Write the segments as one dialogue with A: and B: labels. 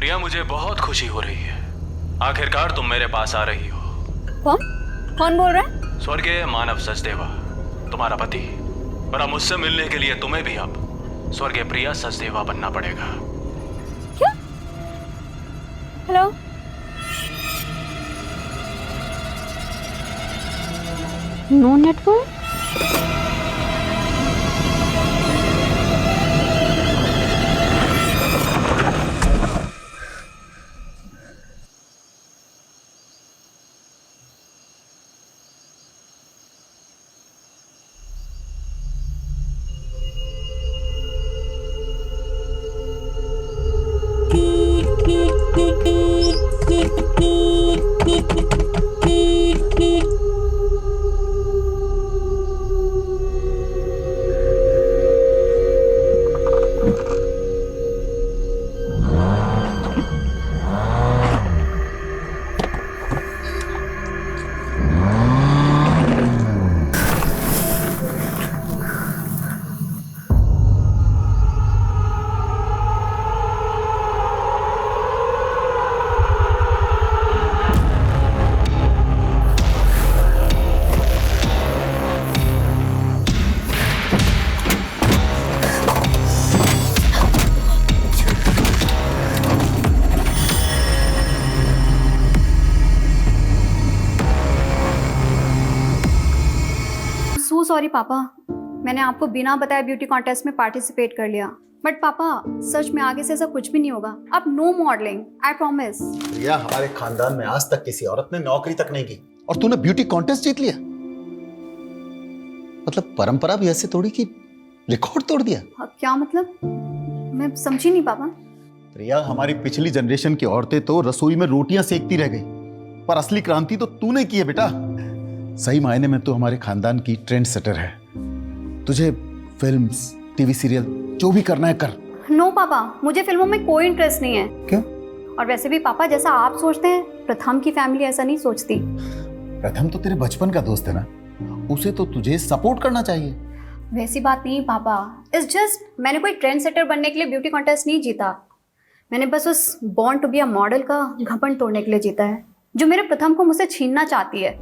A: प्रिया, मुझे बहुत खुशी हो रही है। आखिरकार तुम मेरे पास आ रही हो।
B: कौन बोल रहा है?
A: स्वर्गीय मानव सचदेवा, तुम्हारा पति। और अब मुझसे मिलने के लिए तुम्हें भी अब स्वर्गीय प्रिया सचदेवा बनना पड़ेगा।
B: क्या? हेलो? No network? सॉरी पापा, मैंने आपको बिना बताए ब्यूटी कॉन्टेस्ट में पार्टिसिपेट कर लिया। बट पापा, सच में आगे से ऐसा कुछ भी नहीं होगा। अब नो मॉडलिंग, आई प्रॉमिस।
C: प्रिया, हमारे खानदान में आज तक किसी औरत ने नौकरी तक नहीं की और तूने ब्यूटी कॉन्टेस्ट जीत लिया। मतलब परंपरा भी ऐसे तोड़ी कि रिकॉर्ड तोड़ दिया।
B: क्या मतलब? मैं समझी नहीं पापा।
C: प्रिया, हमारी पिछली जनरेशन की औरतें तो रसोई में रोटियां सेकती रह गई, पर असली क्रांति तो तूने की है बेटा। सही मायने में तो हमारे खानदान की ट्रेंड सेटर है। तुझे फिल्म्स, टीवी सीरियल जो भी करना है कर।
B: नो पापा, मुझे फिल्मों में कोई इंटरेस्ट नहीं है।
C: क्यों?
B: और वैसे भी पापा, जैसा आप सोचते हैं, प्रथम की फैमिली ऐसा नहीं सोचती।
C: प्रथम तो तेरे बचपन का दोस्त है ना, उसे तो तुझे सपोर्ट करना चाहिए।
B: वैसी बात नहीं पापा, इट्स जस्ट मैंने कोई ट्रेंड सेटर बनने के लिए ब्यूटी कॉन्टेस्ट नहीं जीता। मैंने बस उस born to be a model का घमंड तोड़ने के लिए जीता है, जो मेरे प्रथम को मुझसे छीनना चाहती है।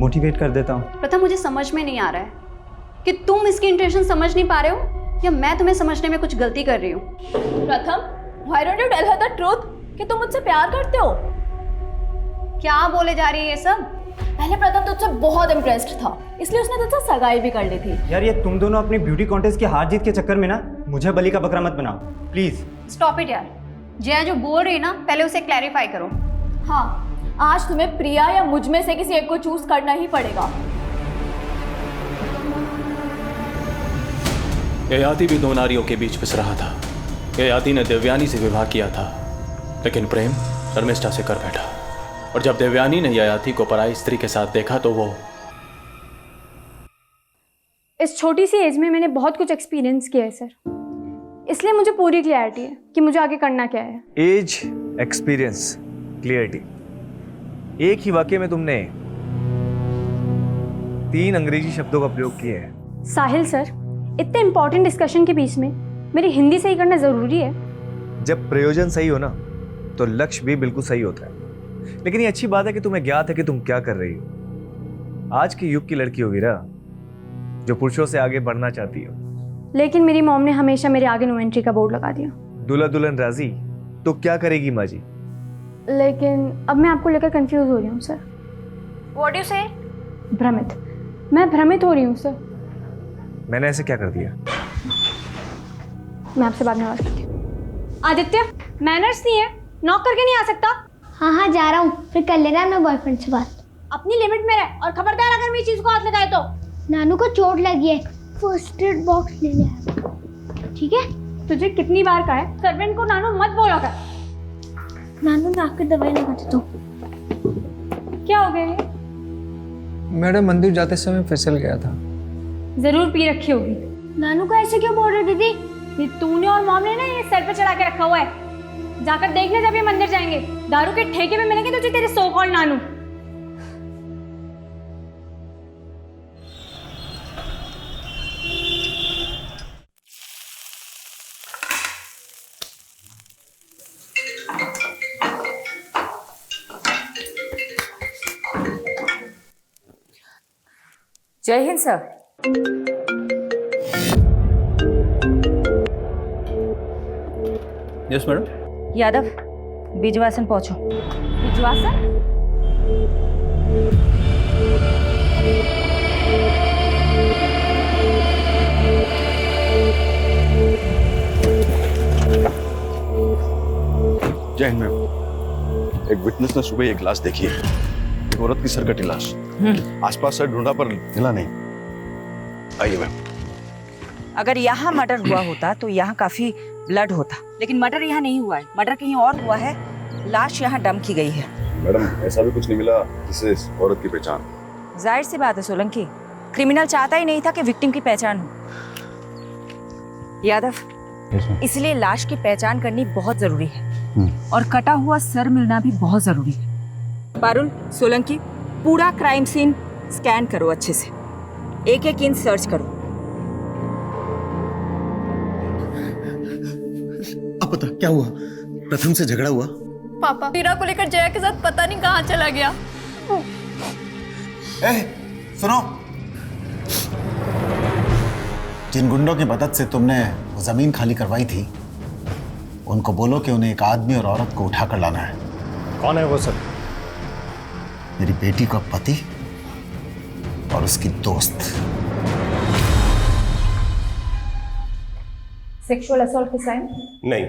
D: मोटिवेट कर देता हूँ।
B: प्रथम, मुझे समझ में नहीं आ रहा है कि तुम इसकी इंटेंशन समझ नहीं पा रहे हो या मैं तुम्हें समझने में कुछ गलती कर रही हूँ।
E: प्रथम, why don't you tell her the truth कि तुम मुझसे प्यार करते हो?
B: क्या बोले जा रही है ये सब?
E: पहले प्रथम तुझसे बहुत इम्प्रेस्ड था, इसलिए उसने तुझसे सगाई भी कर ली थी।
D: यार, ये तुम दोनों अपनी ब्यूटी कॉन्टेस्ट की हार जीत के चक्कर में ना मुझे बलि का बकरा मत बनाओ प्लीज।
B: स्टॉप इट यार। जया जो बोल रही है ना, पहले उसे क्लैरिफाई करो।
E: हाँ, आज तुम्हें प्रिया या मुझ में से किसी एक को चूज करना ही पड़ेगा।
A: ययाति भी दो नारियों के बीच पिस रहा था। ययाति ने देवयानी से विवाह किया था, लेकिन प्रेम शर्मिष्ठा से कर बैठा। और जब देवयानी ने ययाति को पराई स्त्री के साथ देखा तो वो...
F: इस छोटी सी एज में मैंने बहुत कुछ एक्सपीरियंस किया है सर, इसलिए मुझे पूरी क्लैरिटी है कि मुझे आगे करना क्या है।
G: एज, एक्सपीरियंस, क्लियरिटी, एक ही वाक्य में तुमने 3 अंग्रेजी शब्दों का प्रयोग किए हैं।
F: साहिल सर, इतने इंपॉर्टेंट डिस्कशन के बीच में मेरी हिंदी सही करना जरूरी है?
G: जब प्रयोजन सही हो ना तो लक्ष्य भी बिल्कुल सही होता है। लेकिन ये अच्छी बात है कि तुम्हें ज्ञात है कि तुम क्या कर रही हो। आज के युग की लड़की हो वीरा, जो पुरुषों से आगे बढ़ना चाहती हो।
F: लेकिन मेरी मॉम ने हमेशा मेरे आगे नो एंट्री का बोर्ड लगा दिया।
G: दूल्हा दुल्हन राजी तो क्या करेगी माँ जी?
F: लेकिन अब मैं आपको लेकर कंफ्यूज हो रही हूँ सर।
B: व्हाट यू से?
F: भ्रमित। मैं भ्रमित हो रही हूँ सर।
G: मैंने ऐसे क्या कर दिया?
F: मैं आपसे बाद में बात करती हूँ। आदित्य, मैनर्स नहीं है, नॉक करके नहीं आ सकता?
H: हाँ हाँ जा रहा हूँ, फिर कर लेना मैं बॉयफ्रेंड से बात।
F: अपनी लिमिट में रह, और खबरदार अगर मेरी चीज को हाथ लगाए तो।
H: नानू को चोट लगी है, फर्स्ट एड बॉक्स ले लिया, ठीक है?
F: तुझे कितनी बार कहा है सर्वेंट को नानू मत बोला कर।
H: नानू मैं आपकी दवाई लगा देता हूँ।
F: क्या हो गया ये?
I: मैडम, मंदिर जाते समय फिसल गया था।
F: जरूर पी रखी होगी।
H: नानू को ऐसे क्यों बोल रहे दीदी?
F: ये तूने और मॉम ने ना ये सर पे चढ़ा के रखा हुआ है। जाकर देखना जब ये मंदिर जाएंगे, दारू के ठेके पे मिलेंगे तुझे तेरे सो कॉल्ड नानू।
J: जय हिंद sir.
A: Yes madam.
J: Yadav, Bijwasan पहुंचो।
E: विश्वासन?
K: जय हिंद मैम। एक विटनेस ने सुबह एक लाश देखी है, एक औरत की सरकटी लाश। आसपास सर ढूंढा पर मिला नहीं। आइए मैम।
J: अगर यहाँ मर्डर हुआ होता तो यहाँ काफी ब्लड होता, लेकिन मर्डर यहाँ नहीं हुआ है। मर्डर कहीं और हुआ है। लाश यहाँ डंप की गई है।
K: मैडम ऐसा भी कुछ नहीं मिला जिससे इस औरत की पहचान।
J: जाहिर सी बात है सोलंकी, क्रिमिनल चाहता ही नहीं था कि विक्टिम की पहचान हो। यादव, इसलिए लाश की पहचान करनी बहुत जरूरी है और कटा हुआ सर मिलना भी बहुत जरूरी है। पारुल, सोलंकी, पूरा क्राइम सीन स्कैन करो अच्छे से, एक एक इंच सर्च करो।
C: अब पता क्या हुआ? प्रथम से झगड़ा हुआ?
E: पापा मीरा को लेकर जया के साथ पता नहीं कहाँ चला गया।
C: सुनो, जिन गुंडों की मदद से तुमने वो जमीन खाली करवाई थी, उनको बोलो कि उन्हें एक आदमी और औरत को उठाकर लाना है।
D: कौन है वो सर?
C: मेरी बेटी का पति और उसकी दोस्त।
J: सेक्सुअल असॉल्ट के साइन?
L: नहीं,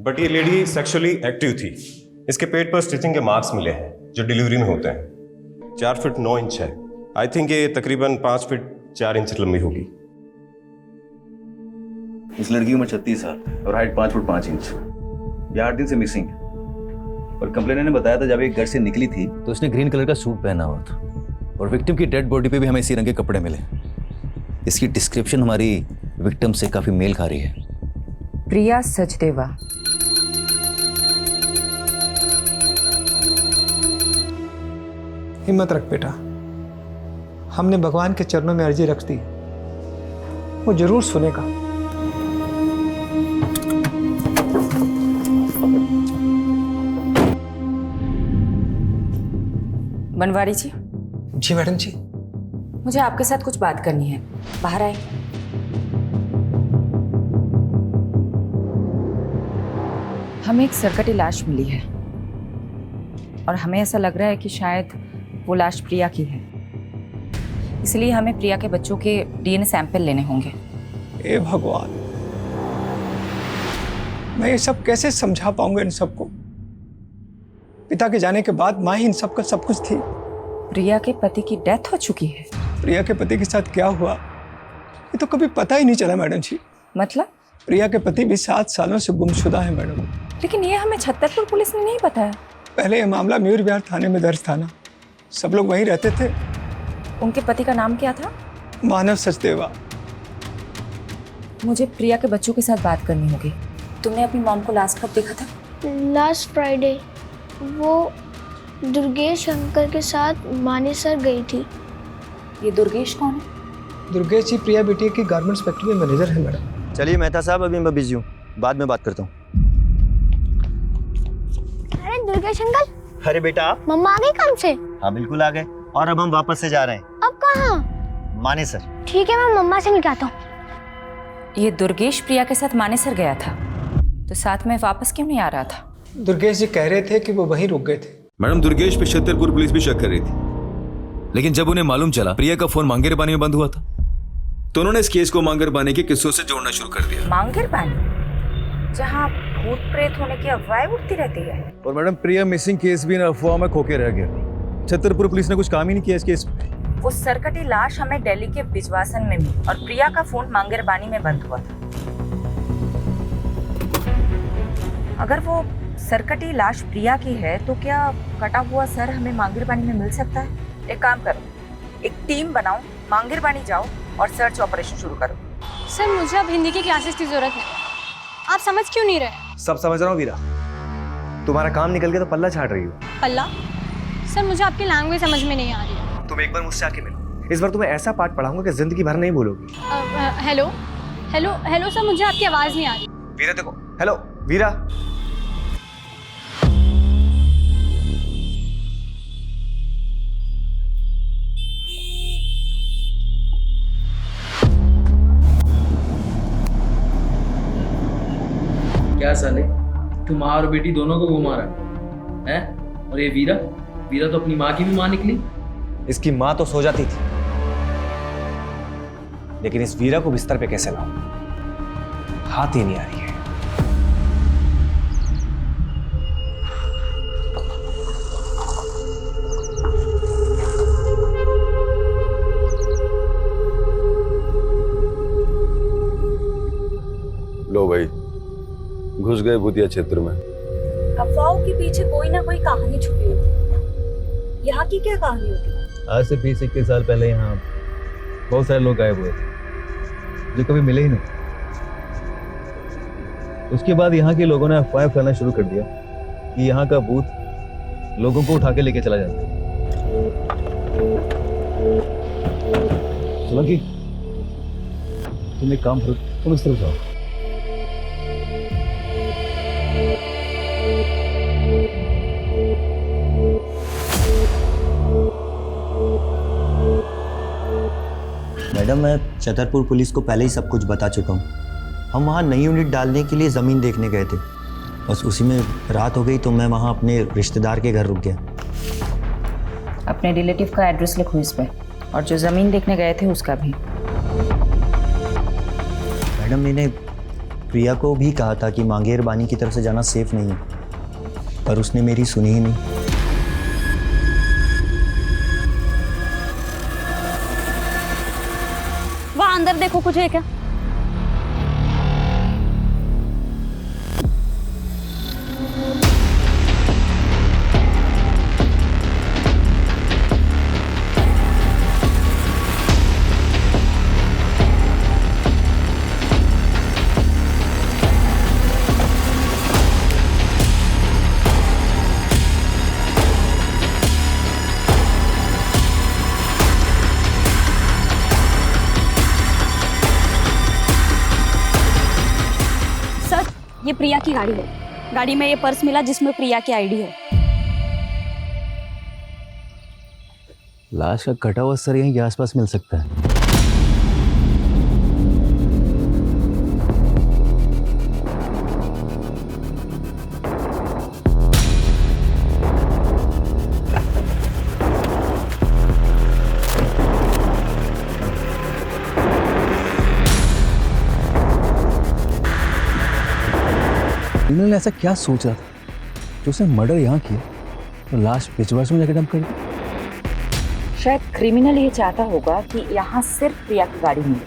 L: बट ये लेडी सेक्सुअली एक्टिव थी। इसके पेट पर स्टिचिंग के मार्क्स मिले हैं जो डिलीवरी में होते हैं। 4 फीट 9 इंच है। आई थिंक ये तकरीबन 5 फीट 4 इंच लंबी होगी।
K: इस लड़की की उम्र 36 साल और हाइट 5 फुट 5 इंच। ये 8 दिन से मिसिंग है और कंप्लेनर ने बताया था जब एक घर से निकली थी तो उसने ग्रीन कलर का सूट पहना हुआ था और विक्टिम की डेड बॉडी पे भी हमें इसी रंग के कपड़े मिले। इसकी डिस्क्रिप्शन हमारी विक्टिम से काफी मेल खा रही है।
J: प्रिया सचदेवा।
I: हिम्मत रख बेटा, हमने भगवान के चरणों में अर्जी रख दी, वो जरूर सुनेगा।
J: बनवारी जी।
I: जी मैडम जी।
J: मुझे आपके साथ कुछ बात करनी है, बाहर आए। हमें एक सरकटी लाश मिली है और हमें ऐसा लग रहा है कि शायद वो लाश प्रिया की है। इसलिए हमें प्रिया के बच्चों के डीएनए सैंपल लेने होंगे।
I: ए भगवान, मैं ये सब कैसे समझा पाऊंगा इन सबको? पिता के जाने के बाद माँ ही इन सबका सब कुछ थी।
J: प्रिया के पति की डेथ हो चुकी है।
I: प्रिया के पति के साथ क्या हुआ ये तो कभी पता ही नहीं चला मैडम जी।
J: मतलब?
I: प्रिया के पति भी 7 सालों से गुमशुदा है मैडम।
J: लेकिन ये हमें छतरपुर पुलिस ने नहीं बताया।
I: पहले ये मामला मयूर विहार थाने में दर्ज था ना, सब लोग वहीं रहते थे।
J: उनके पति का नाम क्या था?
I: मानव सचदेवा।
J: मुझे प्रिया के बच्चों के साथ बात करनी होगी। तुमने अपनी मॉम को लास्ट कब देखा था?
H: Last Friday. वो दुर्गेश अंकल के साथ मानेसर गई थी।
J: ये दुर्गेश कौन है?
I: दुर्गेश जी प्रिया बेटी की गारमेंट्स फैक्ट्री में मैनेजर है मैडम।
G: चलिए मेहता साहब, अभी मैं बिजी हूँ, बाद में बात करता हूँ।
H: अरे दुर्गेश अंकल।
G: अरे बेटा आप?
H: मम्मा आ गई काम से?
G: हाँ बिल्कुल आ गए, और अब हम वापस से जा रहे हैं।
H: अब कहाँ?
G: मानेसर।
H: ठीक है, मैं मम्मा से मिलता हूँ।
J: ये दुर्गेश प्रिया के साथ मानेसर गया था, तो साथ में वापस क्यों नहीं आ रहा था?
I: दुर्गेश जी कह रहे थे कि वो वहीं रुक गए थे।
M: मैडम दुर्गेश पे छतरपुर पुलिस भी शक कर रही थी, लेकिन जब उन्हें मालूम चला प्रिया का फोन मांगेर पानी में बंद हुआ था, तो उन्होंने इस केस को मांगेर पानी के किस्सों से जोड़ना शुरू कर दिया।
J: मांगेर पानी, जहाँ भूत प्रेत होने की अफवाहें उठती रहती है।
K: और मैडम प्रिया मिसिंग केस भी इन अफवाह में खोके रह गया। छतरपुर पुलिस ने कुछ काम ही नहीं किया इस केस में।
J: वो सरकटी लाश हमें दिल्ली के बिजवासन में मिली और प्रिया का फोन मांगेर पानी में बंद हुआ था। अगर वो सरकटी लाश प्रिया की है तो क्या कटा हुआ सर हमें मांगेर पानी में मिल सकता है? एक काम करो, एक टीम बनाओ, मांगेर पानी जाओ और सर्च ऑपरेशन शुरू करो।
F: सर मुझे अब हिंदी की क्लासेस की जरूरत है। आप समझ क्यों नहीं रहे?
G: सब समझ रहा हूँ वीरा, तुम्हारा काम निकल गया तो पल्ला झाड़ रही हो।
F: पल्ला? सर मुझे आपकी लैंग्वेज समझ में नहीं आ रही है।
G: तुम एक बार मुझसे आके मिलो, इस बार तुम्हें ऐसा पाठ पढ़ाऊंगा कि जिंदगी भर नहीं भूलोगी।
F: हेलो हेलो हेलो सर, मुझे आपकी आवाज़ नहीं आ रही।
G: वीरा देखो, हेलो वीरा।
N: क्या साले, तू माँ और बेटी दोनों को घुमा रहा है? और ये वीरा वीरा तो अपनी माँ की भी माँ निकली।
G: इसकी माँ तो सो जाती थी, लेकिन इस वीरा को बिस्तर पे कैसे लाऊं, हाथ ही नहीं आ रही है।
M: लो भाई, घुस गए भूतिया क्षेत्र में।
J: अफवाहों के पीछे कोई ना कोई कहानी छुपी होती। यहाँ की क्या कहानी होती?
K: आज से 20-21 साल पहले यहाँ बहुत सारे लोग गायब हुए थे जो कभी मिले ही नहीं। उसके बाद यहाँ के लोगों ने अफवाह फैलाना शुरू कर दिया कि यहाँ का भूत लोगों को उठा के लेके चला जाता है। सोलंकी, तुम एक काम करो, तुम इस तरफ जाओ।
O: मैडम, मैं छतरपुर पुलिस को पहले ही सब कुछ बता चुका हूँ। हम वहाँ नई यूनिट डालने के लिए ज़मीन देखने गए थे, बस उसी में रात हो गई तो मैं वहाँ अपने रिश्तेदार के घर रुक गया।
J: अपने रिलेटिव का एड्रेस लिखो इस पे, और जो ज़मीन देखने गए थे उसका भी।
O: मैडम, मैंने प्रिया को भी कहा था कि मांगेर बानी की तरफ से जाना सेफ नहीं है, पर उसने मेरी सुनी ही नहीं।
B: वहाँ अंदर देखो, कुछ है क्या? ये प्रिया की गाड़ी है। गाड़ी में ये पर्स मिला जिसमें प्रिया की आईडी है।
K: लाश का कटा हुआ सर यहीं के आसपास मिल सकता है। क्रिमिनल ऐसा क्या सोच रहा था जो उसने मर्डर यहाँ किया और लाश पिछवाड़ में जाकर डंप कर दी?
J: शायद क्रिमिनल ये चाहता होगा कि यहाँ सिर्फ प्रिया की गाड़ी मिले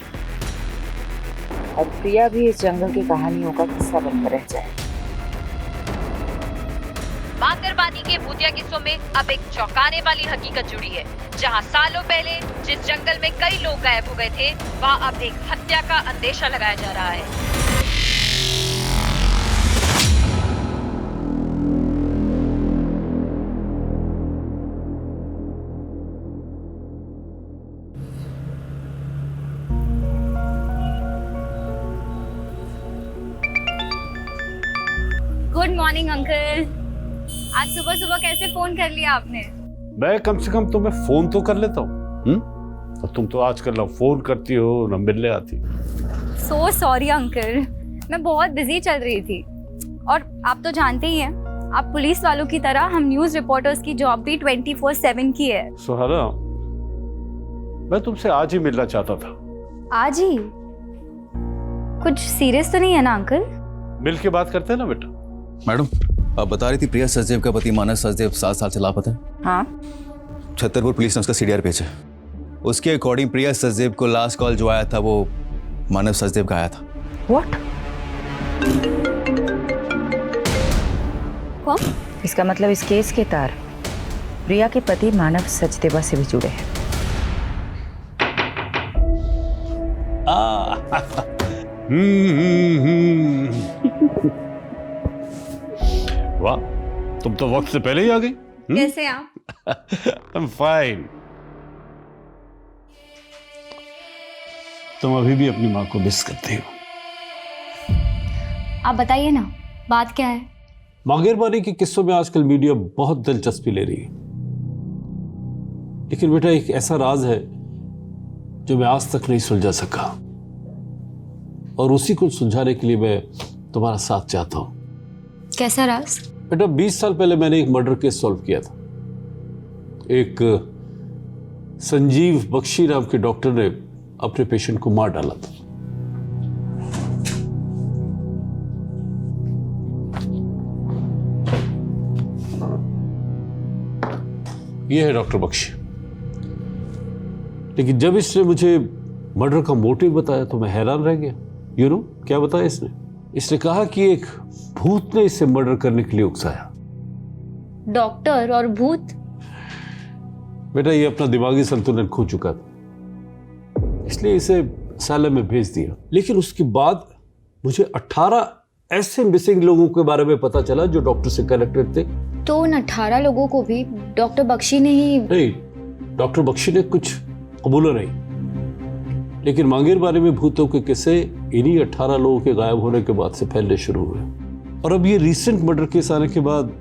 J: और प्रिया भी इस जंगल की कहानियों का किस्सा बनकर रह जाए।
P: मांगरबानी के भूतिया किस्सों में अब एक चौंकाने वाली हकीकत जुड़ी है, जहां सालों पहले जिस जंगल में कई लोग गायब हो गए थे, वहां अब एक हत्या का अंदेशा लगाया जा रहा है।
B: Good morning uncle. आज सुबह सुबह कैसे फोन कर लिया आपने?
Q: मैं कम से कम तुम्हें फोन तो कर लेता हूँ, और तुम तो आजकल ना फोन करती हो ना मिलने आती।
B: सो सॉरी अंकल, मैं बहुत बिजी चल रही थी, और आप तो जानते ही हैं, आप पुलिस वालों की तरह हम न्यूज रिपोर्टर्स की जॉब भी 24/7 की है।
Q: सुहाना, मैं तुमसे आज ही मिलना चाहता था।
B: आज ही? कुछ सीरियस तो नहीं है ना अंकल?
Q: मिल के बात करते हैं ना बेटा।
M: मैडम, आप बता रही थी प्रिया सचदेव का पति मानस सचदेव 7 साल से लापता है।
J: हाँ,
M: छतरपुर पुलिस ने उसका सीडीआर भेजा। उसके अकॉर्डिंग प्रिया सचदेव को लास्ट कॉल जो आया था वो मानव सचदेव का आया था।
J: व्हाट?
B: कौन?
J: इसका मतलब इस केस के तार प्रिया के पति मानव सचदेवा से भी जुड़े हैं।
Q: वाह, तुम तो वक्त से पहले ही आ गई।
B: कैसे आप?
Q: I'm fine। तुम अभी भी अपनी माँ को मिस करती हो।
B: आप बताइए ना, बात क्या है?
Q: मांगेरबानी के किस्सों में आजकल मीडिया बहुत दिलचस्पी ले रही है, लेकिन बेटा एक ऐसा राज है जो मैं आज तक नहीं सुलझा सका, और उसी को सुलझाने के लिए मैं तुम्हारा साथ चाहता हूं।
B: कैसा राज?
Q: बेटा 20 साल पहले मैंने एक मर्डर केस सॉल्व किया था। एक संजीव बख्शी नाम के डॉक्टर ने अपने पेशेंट को मार डाला था। यह है डॉक्टर बख्शी। लेकिन जब इसने मुझे मर्डर का मोटिव बताया तो मैं हैरान रह गया। यू नो क्या बताया इसने? इसने कहा कि एक भूत ने इसे मर्डर करने के लिए उकसाया।
B: डॉक्टर और भूत?
Q: बेटा ये अपना दिमागी संतुलन खो चुका था, इसलिए इसे असylum में भेज दिया। लेकिन उसके बाद मुझे 18 ऐसे मिसिंग लोगों के बारे में पता चला जो डॉक्टर से कनेक्टेड थे।
B: तो उन 18 लोगों को भी डॉक्टर बख्शी ने ही?
Q: नहीं, डॉक्टर बख्शी ने कुछ कबूला नहीं, लेकिन मांगेरबानी में भूतों के किस्से इन्हीं 18 लोगों के गायब होने के बाद से फैलने शुरू हुए। और अब ये रिसेंट मर्डर केस आने के बाद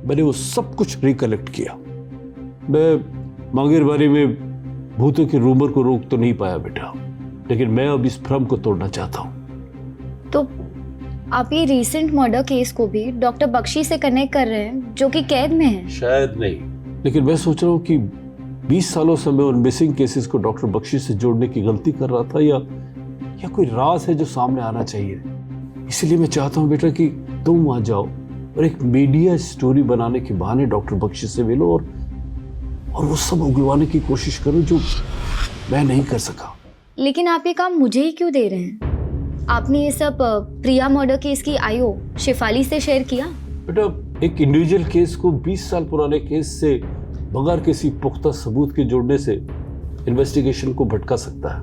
Q: मैंने वो सब कुछ रिकलेक्ट किया। मैं मांगेरबानी में भूतों के रूमर को रोक तो नहीं पाया बेटा, लेकिन मैं अब इस भ्रम को तोड़ना चाहता हूँ।
B: तो आप ये रिसेंट मर्डर केस को भी डॉक्टर बख्शी से कनेक्ट कर रहे हैं जो कि कैद में है?
Q: शायद नहीं, लेकिन मैं सोच रहा हूँ कि 20 सालों से मैं उन मिसिंग केसेस को डॉक्टर बख्शी से जोड़ने की गलती कर रहा था, या कोई राज है जो सामने आना चाहिए। इसलिए मैं चाहता हूँ बेटा कि तुम वहां जाओ और एक मीडिया स्टोरी बनाने के बहाने डॉक्टर बख्शी से मिलो और वो सब उगलवाने की कोशिश करो जो मैं नहीं कर सका।
B: लेकिन आप ये काम मुझे ही क्यों दे रहे हैं? आपने ये सब प्रिया मर्डर केस की आईओ शेफाली से शेयर किया?
Q: बेटा एक इंडिविजुअल केस को 20 साल पुराने केस से बगैर किसी पुख्ता सबूत के जोड़ने से इन्वेस्टिगेशन को भटका सकता है।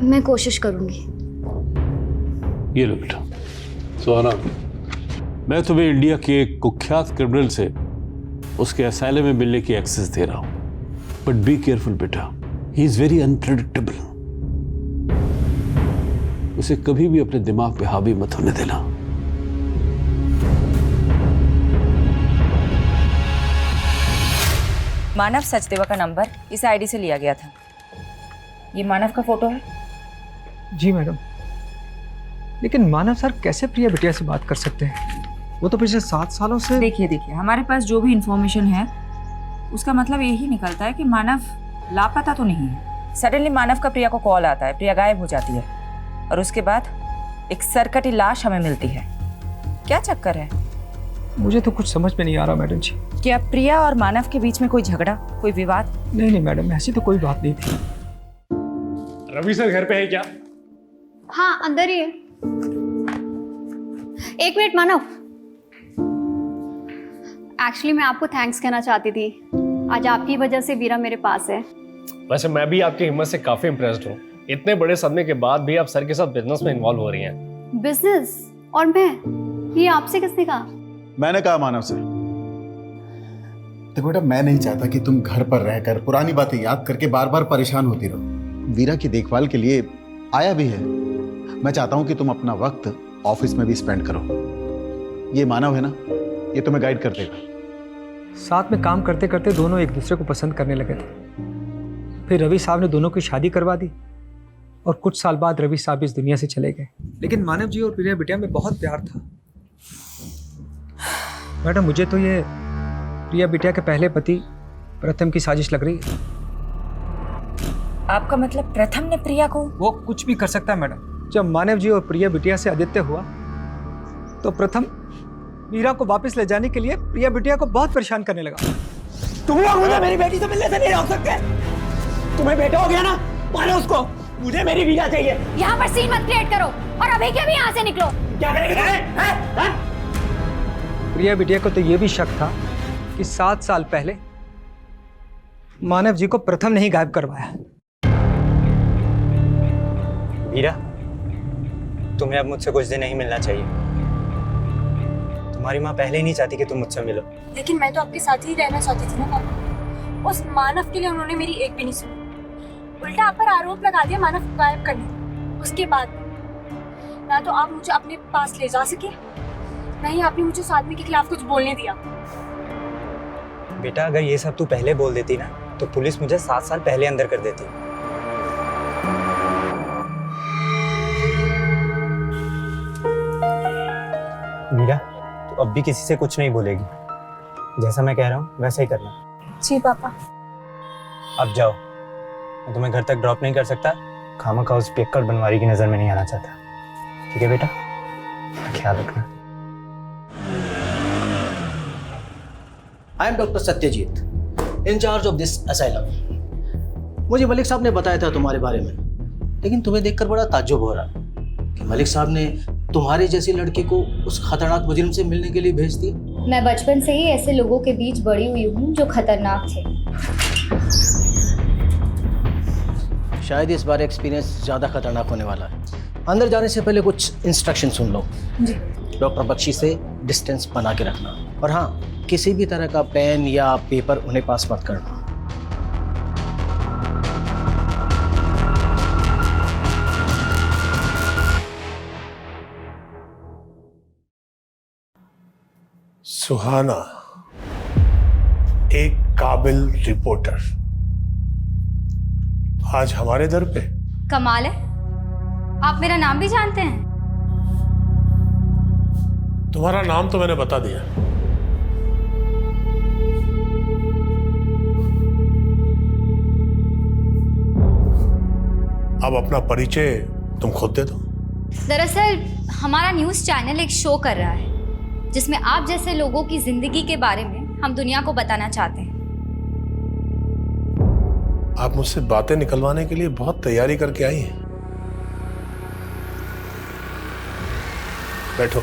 B: मैं कोशिश करूंगी।
Q: ये लो बेटा सुहाना, मैं तुम्हें इंडिया के एक कुख्यात क्रिमिनल से उसके असylum में मिलने की एक्सेस दे रहा हूं, बट बी केयरफुल बेटा, ही इज वेरी अनप्रेडिक्टेबल। उसे कभी भी अपने दिमाग पे हावी मत होने देना।
J: मानव सचदेवा का नंबर इस आईडी से लिया गया था। ये मानव का फोटो है?
I: जी मैडम, लेकिन मानव सर कैसे प्रिया बिटिया से बात कर सकते हैं? वो तो पिछले 7 सालों से।
J: देखिए हमारे पास जो भी इंफॉर्मेशन है उसका मतलब यही निकलता है कि मानव लापता तो नहीं है। सडनली मानव का प्रिया को कॉल आता है, प्रिया गायब हो जाती है और उसके बाद एक सरकटी लाश हमें मिलती है। क्या चक्कर है?
I: मुझे तो कुछ समझ में नहीं आ रहा मैडम जी।
J: क्या प्रिया और मानव के बीच में कोई झगड़ा, कोई विवाद?
I: नहीं मैडम, ऐसी तो कोई बात नहीं थी।
Q: रवि सर घर पे है क्या?
B: हाँ अंदर ही है। एक मिनट मानव, एक्चुअली मैं आपको थैंक्स कहना चाहती थी। आज आपकी वजह से वीरा मेरे पास है।
R: वैसे मैं भी आपकी हिम्मत से काफी इम्प्रेस्ड हूँ। इतने बड़े सदमे के बाद भी आप सर के साथ बिजनेस में इन्वॉल्व हो रही हैं।
B: बिजनेस? और मैं? ये आपसे किसने कहा?
C: मैंने कहा मानव से। देखो बेटा, मैं नहीं चाहता कि तुम घर पर रहकर पुरानी बातें याद करके बार बार परेशान होती रहो। वीरा की देखभाल के लिए आया भी है। मैं चाहता हूं कि तुम अपना वक्त ऑफिस में भी स्पेंड करो। ये मानव है ना, ये तुम्हें गाइड कर देगा।
I: साथ में काम करते करते दोनों एक दूसरे को पसंद करने लगे थे। फिर रवि साहब ने दोनों की शादी करवा दी और कुछ साल बाद रवि साहब इस दुनिया से चले गए। लेकिन मानव जी और प्रिया बिटिया में बहुत प्यार था। मैडम मुझे तो ये प्रिया बिटिया के पहले पति प्रथम की साजिश लग रही है।
J: आपका मतलब प्रथम ने प्रिया को?
I: वो कुछ भी कर सकता है मैडम। जब मानव जी और प्रिया बिटिया से आदित्य हुआ तो प्रथम मीरा को वापस ले जाने के लिए प्रिया बिटिया को बहुत परेशान करने लगा।
S: तुम लोग मुझे मेरी बेटी से मिलने से नहीं रोक सकते। तुम्हें बेटा हो गया ना, मारो उसको। मुझे मेरी वीरा चाहिए।
B: यहाँ पर सीन मत क्रिएट करो और अभी के अभी यहाँ से निकलो।
S: क्या करेंगे?
I: प्रिया बिटिया को तो ये भी शक था कि 7 साल पहले मानव जी को प्रथम ने ही गायब करवाया।
O: वीरा, तुम्हें अब मुझसे कुछ दिन नहीं मिलना चाहिए। तुम्हारी माँ पहले ही नहीं चाहती कि तुम मुझसे मिलो।
E: लेकिन मैं तो आपके साथ ही रहना चाहती थी ना पापा। उस मानव के लिए उन्होंने मेरी एक भी नहीं सुनी, उल्टा आप पर आरोप लगा दिया मानव को गायब करने। उसके बाद ना तो आप मुझे अपने पास ले जा सके, ना ही आपने मुझे उस आदमी के खिलाफ कुछ बोलने दिया।
O: बेटा अगर ये सब तू पहले बोल देती ना तो पुलिस मुझे 7 साल पहले अंदर कर देती। मीरा, तू अब भी किसी से कुछ नहीं बोलेगी। जैसा मैं कह रहा हूँ वैसा ही करना।
E: जी पापा।
O: अब जाओ, मैं तुम्हें घर तक ड्रॉप नहीं कर सकता। खामखा उस पेक्कर बनवारी की नजर में नहीं आना चाहता। ठीक है बेटा, ख्याल रखना।
T: I am doctor Satyajit, in charge of this asylum. मुझे मलिक साहब ने बताया था तुम्हारे बारे में, लेकिन तुम्हें देखकर बड़ा ताज्जुब हो रहा कि मलिक साहब ने तुम्हारी जैसी लड़की को उस खतरनाक मुजरिम से मिलने के लिए भेज दिया।
B: मैं बचपन से ही ऐसे लोगों के बीच बड़ी हुई हूँ जो खतरनाक थे।
T: शायद इस बार एक्सपीरियंस ज़्यादा खतरनाक होने वाला है। अंदर जाने से पहले कुछ इंस्ट्रक्शन सुन लो।
B: जी।
T: डॉक्टर बख्शी से डिस्टेंस बना के रखना, और हाँ, किसी भी तरह का पेन या पेपर उन्हें पास मत करना।
U: सुहाना, एक काबिल रिपोर्टर, आज हमारे दर पे।
B: कमाल है, आप मेरा नाम भी जानते हैं।
U: तुम्हारा नाम तो मैंने बता दिया। अब अपना परिचय तुम खुद दे दो।
B: दरअसल हमारा न्यूज़ चैनल एक शो कर रहा है जिसमें आप जैसे लोगों की जिंदगी के बारे में हम दुनिया को बताना चाहते हैं।
U: आप मुझसे बातें निकलवाने के लिए बहुत तैयारी करके आई हैं। बैठो,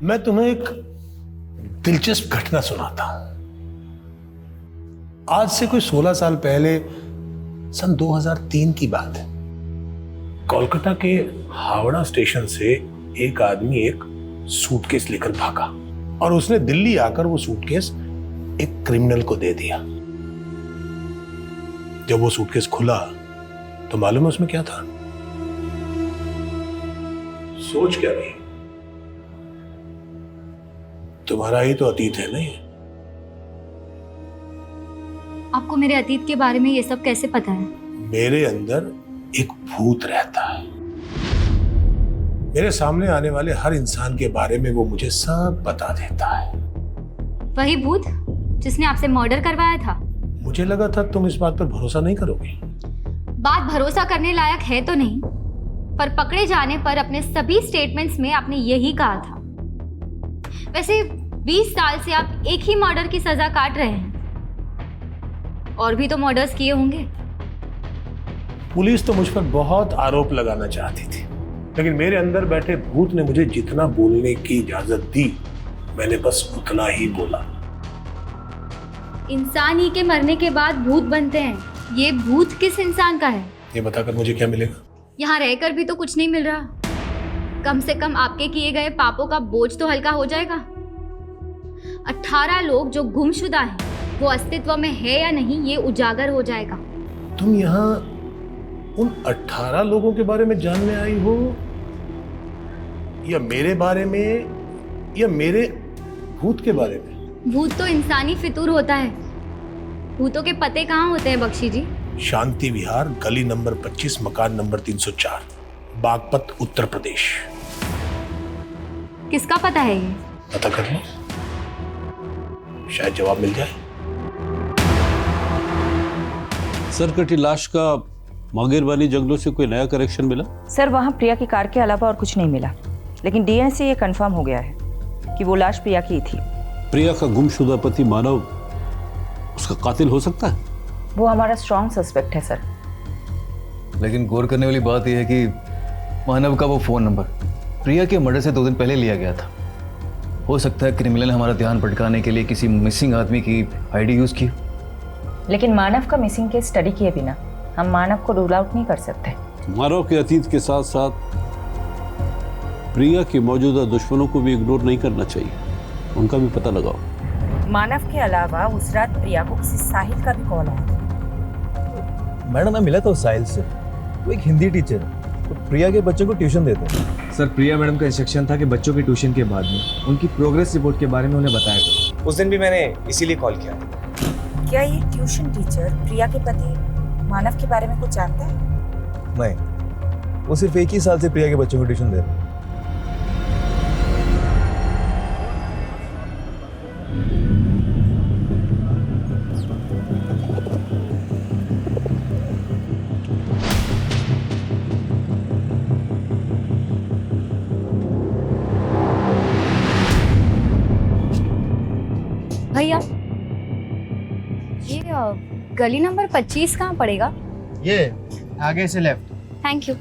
U: मैं तुम्हें एक दिलचस्प घटना सुनाता हूं। आज से कोई 16 साल पहले, सन 2003 की बात है। कोलकाता के हावड़ा स्टेशन से एक आदमी एक सूटकेस लेकर भागा और उसने दिल्ली आकर वो सूटकेस एक क्रिमिनल को दे दिया। जब वो सूटकेस खुला तो मालूम है उसमें क्या था? सोच क्या रही? तुम्हारा ही तो अतीत है नहीं?
B: आपको मेरे अतीत के बारे में ये सब कैसे पता है?
U: मेरे अंदर एक भूत रहता है। मेरे सामने आने वाले हर इंसान के बारे में वो मुझे सब बता देता है।
B: वही भूत जिसने आपसे मर्डर करवाया था?
U: मुझे लगा था तुम इस बात पर भरोसा नहीं करोगे।
B: बात भरोसा करने लायक है तो नहीं, पर पकड़े जाने पर अपने सभी स्टेटमेंट्स में आपने यही कहा था। वैसे 20 साल से आप एक ही मर्डर की सजा काट रहे हैं, और भी तो मर्डर्स किए होंगे।
U: पुलिस तो मुझ पर बहुत आरोप लगाना चाहती थी, लेकिन मेरे अंदर बैठे भूत ने मुझे जितना बोलने की इजाजत दी, मैंने बस उतना ही बोला।
B: इंसान ही के मरने के बाद भूत बनते हैं, ये भूत किस इंसान का है?
U: ये बताकर मुझे क्या मिलेगा?
B: यहाँ रहकर भी तो कुछ नहीं मिल रहा। कम से कम आपके किए गए पापों का बोझ तो हल्का हो जाएगा। 18 लोग जो गुमशुदा हैं, वो अस्तित्व में है या नहीं, ये उजागर हो जाएगा।
U: तुम यहाँ उन 18 लोगों के बारे में जानने आई हो, या मेरे बारे में, या मेरे भूत के बारे में?
B: भूत तो इंसानी फितूर होता है। भूतों के पते कहाँ होते हैं बख्शी जी?
U: शांति विहार, गली नंबर 25, मकान नंबर 304, बागपत, उत्तर प्रदेश।
B: किसका पता है ये?
U: पता कर लो, शायद जवाब मिल जाए।
Q: सर, कटी लाश का मांगेरबानी जंगलों से कोई नया करेक्शन मिला?
J: सर, वहाँ प्रिया की कार के अलावा और कुछ नहीं मिला, लेकिन डीएनए से ये कंफर्म हो गया है कि वो लाश प्रिया की ही थी।
Q: प्रिया का गुमशुदा पति मानव उसका कातिल हो सकता है?
J: वो हमारा स्ट्रॉन्ग सस्पेक्ट है सर।
K: लेकिन गौर करने वाली बात यह है कि मानव का वो फोन नंबर प्रिया के मर्डर से 2 दिन पहले लिया गया था। हो सकता है क्रिमिनल ने हमारा ध्यान भटकाने के लिए किसी मिसिंग आदमी की आईडी यूज की।
J: लेकिन मानव का मिसिंग केस स्टडी किए बिना हम मानव को रूल आउट नहीं कर सकते।
Q: मानव के अतीत के साथ साथ प्रिया के मौजूदा दुश्मनों को भी इग्नोर नहीं करना चाहिए, उनका भी पता लगाओ।
J: मानव के अलावा उस रात प्रिया को किसी साहिल का भी कॉल आया।
G: मैडम मैं मिला था उस साहिल से, वो एक हिंदी टीचर है, तो प्रिया के बच्चों को ट्यूशन देते हैं।
A: सर प्रिया मैडम का इंस्ट्रक्शन था कि बच्चों के ट्यूशन के बाद में उनकी प्रोग्रेस रिपोर्ट के बारे में उन्हें बताया था।
G: उस दिन भी मैंने इसीलिए कॉल किया।
J: क्या ये ट्यूशन टीचर प्रिया के पति मानव के बारे में कुछ जानता है?
G: नहीं, वो सिर्फ एक ही साल से प्रिया के बच्चों को ट्यूशन दे रहे हैं।
B: भैया ये गली नंबर 25 कहाँ पड़ेगा?
T: ये आगे से लेफ्ट।
B: Thank you.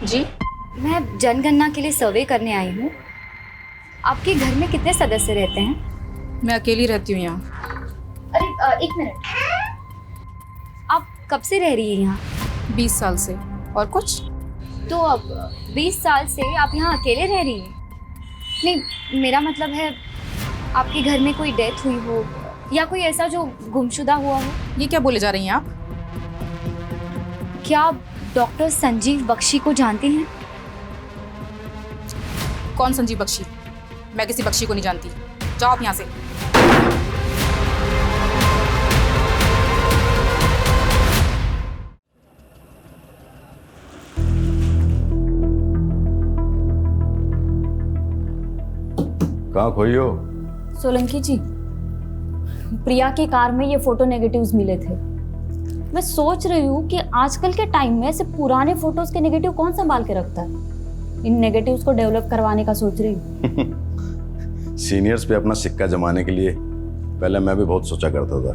B: जी, मैं जनगणना के लिए सर्वे करने आई हूँ। आपके घर में कितने सदस्य रहते हैं?
J: मैं अकेली रहती हूँ यहाँ।
B: अरे एक मिनट, आप कब से रह रही हैं यहाँ?
J: 20 साल से। और कुछ?
B: तो अब 20 साल से आप यहाँ अकेले रह रही हैं? नहीं, मेरा मतलब है आपके घर में कोई डेथ हुई हो या कोई ऐसा जो गुमशुदा हुआ हो।
J: ये क्या बोले जा रही हैं आप?
B: क्या आप डॉक्टर संजीव बख्शी को जानती हैं?
J: कौन संजीव बख्शी? मैं किसी बख्शी को नहीं जानती। जाओ आप यहाँ से।
K: कहाँ खोई हो?
E: सोलंकी जी, प्रिया की कार में ये फोटो नेगेटिव्स मिले थे। मैं सोच रही हूँ कि आजकल के टाइम में ऐसे पुराने फोटोज के नेगेटिव कौन संभाल के रखता है। इन नेगेटिव्स को डेवलप करवाने का सोच रही हूँ।
K: सीनियर्स पे अपना सिक्का जमाने के लिए पहले मैं भी बहुत सोचा करता था,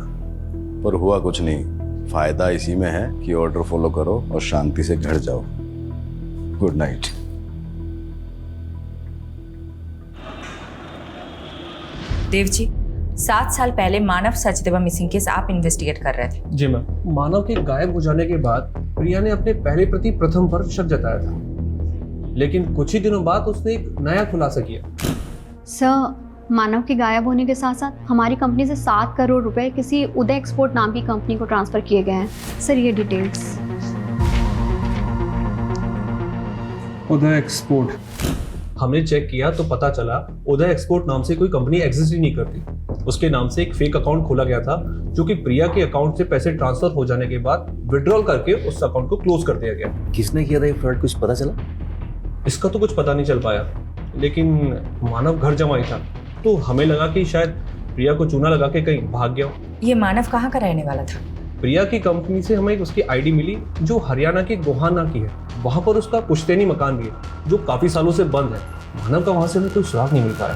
K: पर हुआ कुछ नहीं। फायदा इसी में है कि ऑर्डर फॉलो करो और शांति से घर जाओ। Good night.
J: देव जी, 7 साल पहले मानव सचदेवा मिसिंग केस आप इन्वेस्टिगेट कर रहे थे।
R: जी मैम। मानव के गायब हो जाने के बाद प्रिया ने अपने पहले प्रति प्रथम पर शक जताया था, लेकिन कुछ ही दिनों बाद उसने एक नया खुलासा किया।
B: सर, मानव के गायब होने के साथ साथ हमारी कंपनी से 7 करोड़ रुपए किसी उदय एक्सपोर्ट नाम की कंपनी को ट्रांसफर किए गए हैं। सर, ये डिटेल्स।
R: उदय एक्सपोर्ट, हमने चेक किया तो पता चला उदय एक्सपोर्ट नाम से कोई कंपनी एग्जिस्ट ही नहीं करती। उसके नाम से एक फेक अकाउंट खोला गया था, जो कि प्रिया के अकाउंट से पैसे ट्रांसफर हो जाने के बाद विड्रॉल करके उस अकाउंट को क्लोज कर दिया गया।
K: किसने किया था ये फ्रॉड, कुछ पता चला?
R: इसका तो कुछ पता नहीं चल पाया, लेकिन मानव घर जमाई था, तो हमें लगा कि शायद प्रिया को चूना लगा के कहीं भाग गया।
J: ये मानव कहाँ का रहने वाला था?
R: प्रिया की कंपनी से हमें उसकी आईडी मिली जो हरियाणा के गोहाना की है। वहाँ पर उसका पुश्तैनी मकान भी है जो काफी सालों से बंद है। मानव का वहाँ से हमें कोई सुराग नहीं मिल पाया।